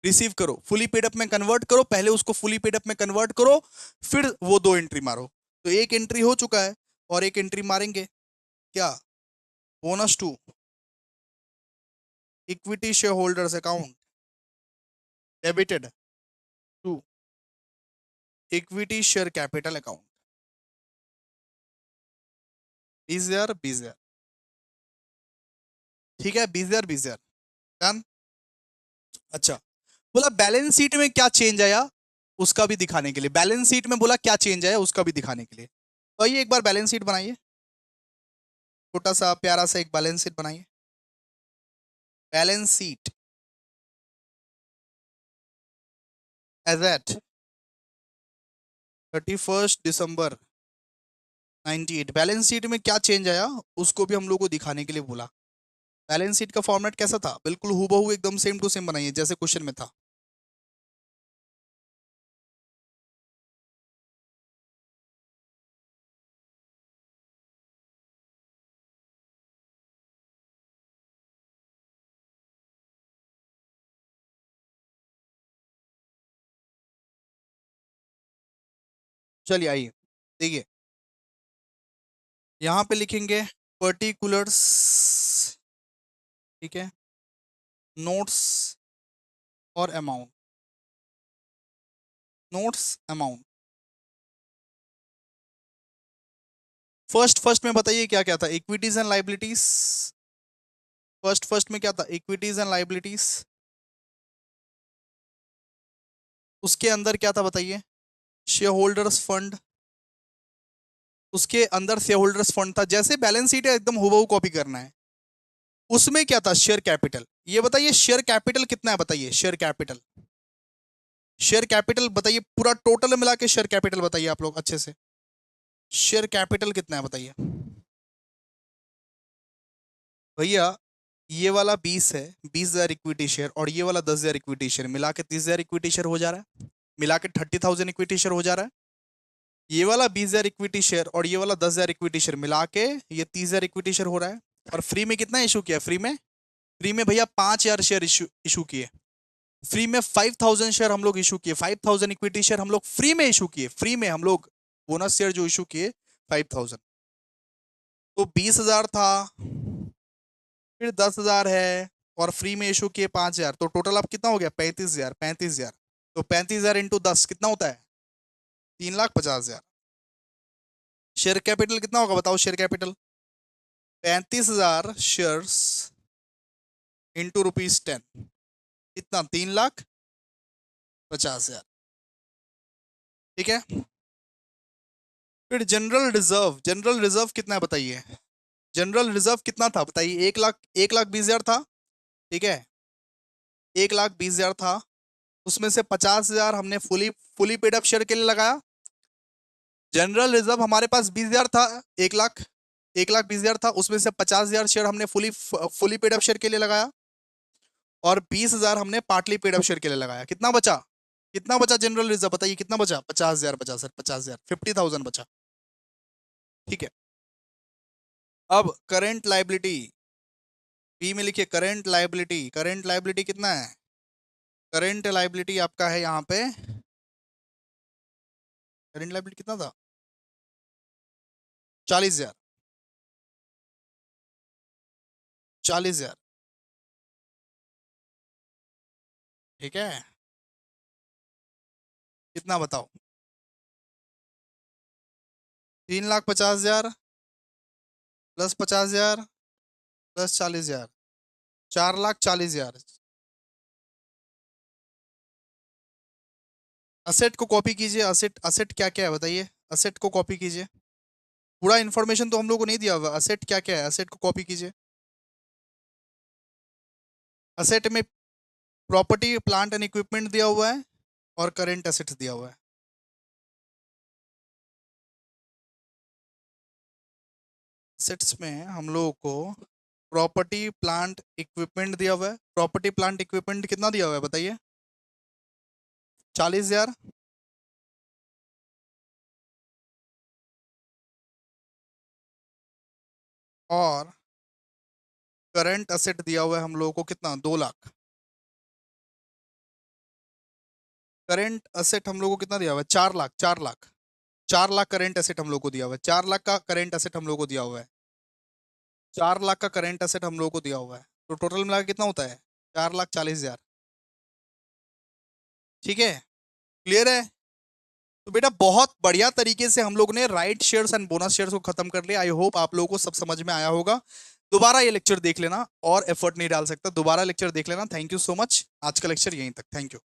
रिसीव करो, फुली पेड अप में कन्वर्ट करो, पहले उसको फुली पेड अप में कन्वर्ट करो, फिर वो दो एंट्री मारो। तो एक एंट्री हो चुका है और एक एंट्री मारेंगे। क्या? Bonus to equity share holders account debited to equity share capital account 20,000 20,000। ठीक है, 20,000 20,000 डन। अच्छा, बोला बैलेंस शीट में क्या चेंज आया उसका भी दिखाने के लिए, बैलेंस शीट में बोला क्या चेंज आया उसका भी दिखाने के लिए। तो आइए एक बार बैलेंस शीट बनाइए, छोटा सा प्यारा सा एक बैलेंस शीट बनाइए। बैलेंस शीट एज एट 31 दिसंबर 98, बैलेंस शीट में क्या चेंज आया उसको भी हम लोग को दिखाने के लिए बोला। बैलेंस शीट का फॉर्मेट कैसा था, बिल्कुल हूबहू एकदम सेम टू सेम बनाइए जैसे क्वेश्चन में था। चलिए आइए देखिए, यहां पे लिखेंगे पर्टिकुलर्स, ठीक है, नोट्स और amount, notes amount. First first में बताइए क्या क्या था, equities and liabilities. First first में क्या था, इक्विटीज एंड लाइबिलिटीज। उसके अंदर क्या था बताइए, शेयर होल्डर्स फंड। उसके अंदर शेयर होल्डर्स फंड था, जैसे बैलेंस शीट है एकदम हूबहू कॉपी करना है। उसमें क्या था, शेयर कैपिटल। ये बताइए शेयर कैपिटल कितना है, बताइए शेयर कैपिटल। शेयर कैपिटल बताइए, पूरा टोटल मिला के शेयर कैपिटल बताइए आप लोग अच्छे से। शेयर कैपिटल कितना है बताइए भैया। ये वाला 20 है, 20,000 इक्विटी शेयर, और ये वाला 10,000 इक्विटी शेयर, मिला के 30,000 इक्विटी शेयर हो जा रहा है, मिला के 30,000 इक्विटी शेयर हो जा रहा है। ये वाला 20,000 इक्विटी शेयर और ये वाला 10,000 इक्विटी शेयर मिला के ये 30,000 इक्विटी शेयर हो रहा है। और फ्री में कितना इशू किया, फ्री में भैया 5,000 शेयर इशू इशू किए। फ्री में 5,000 शेयर हम लोग इशू किए, 5,000 इक्विटी शेयर हम लोग फ्री में इशू किए, फ्री में हम लोग बोनस शेयर जो इशू किए 5,000। तो 20,000 था, फिर 10,000 है, और फ्री में इशू किए 5,000, तो टोटल अब कितना हो गया, 35,000, 35,000। तो 35,000 इंटू 10 कितना होता है, 3,50,000। शेयर कैपिटल कितना होगा बताओ, शेयर कैपिटल 35,000 शेयर्स इंटू ₹10, कितना, 3,50,000। ठीक है, फिर जनरल रिजर्व कितना है बताइए, जनरल रिजर्व कितना था बताइए, 1,00,000, 1,20,000 था। ठीक है, 1,20,000 था, उसमें से 50,000 हमने fully fully paid up share के लिए लगाया। जनरल रिजर्व हमारे पास 20,000 था, 1,00,000, 1,20,000 था, उसमें से 50,000 शेयर हमने फुली पेड अप शेयर के लिए लगाया, और 20,000 हमने पार्टली पेड अप शेयर के लिए लगाया। कितना बचा, कितना बचा जनरल रिजर्व बताइए, कितना बचा, 50,000 बचा सर, 50,000, 50,000 बचा। ठीक है, अब करेंट लाइबिलिटी, बी में लिखिए करेंट लाइबिलिटी, करेंट लाइबिलिटी कितना है, करेंट लाइबिलिटी आपका है यहाँ पे, करेंट लाइबिलिटी कितना था, 40,000, 40,000। ठीक है, कितना बताओ, 3,50,000 प्लस 50,000 प्लस 40,000, 4,40,000। असेट को कॉपी कीजिए, असेट, असेट क्या क्या है बताइए, असेट को कॉपी कीजिए। पूरा इन्फॉर्मेशन तो हम लोग को नहीं दिया हुआ, असेट क्या क्या है, असेट को कॉपी कीजिए। असेट में प्रॉपर्टी प्लांट एंड इक्विपमेंट दिया हुआ है और करेंट असेट्स दिया हुआ है। असेट्स में हम लोगों को प्रॉपर्टी प्लांट इक्विपमेंट दिया हुआ है, प्रॉपर्टी प्लांट इक्विपमेंट कितना दिया हुआ है बताइए, 40,000। और करंट असेट दिया हुआ है हम लोगों को कितना, 2 लाख। करंट असेट हम लोगों को कितना दिया हुआ है, 4 लाख, 4 लाख। 4 लाख करंट एसेट हम लोग को दिया हुआ है, 4 लाख का करंट एसेट हम लोग को दिया हुआ है। 4 लाख का करंट एसेट हम लोग को दिया हुआ है, तो टोटल मिला के कितना होता है, 4,40,000। ठीक है, क्लियर है। तो बेटा बहुत बढ़िया तरीके से हम लोग ने right shares and bonus shares को खत्म कर लिया। आई होप आप लोगों को सब समझ में आया होगा। दोबारा ये लेक्चर देख लेना, और एफर्ट नहीं डाल सकता, दोबारा लेक्चर देख लेना। थैंक यू सो मच, आज का लेक्चर यहीं तक, थैंक यू।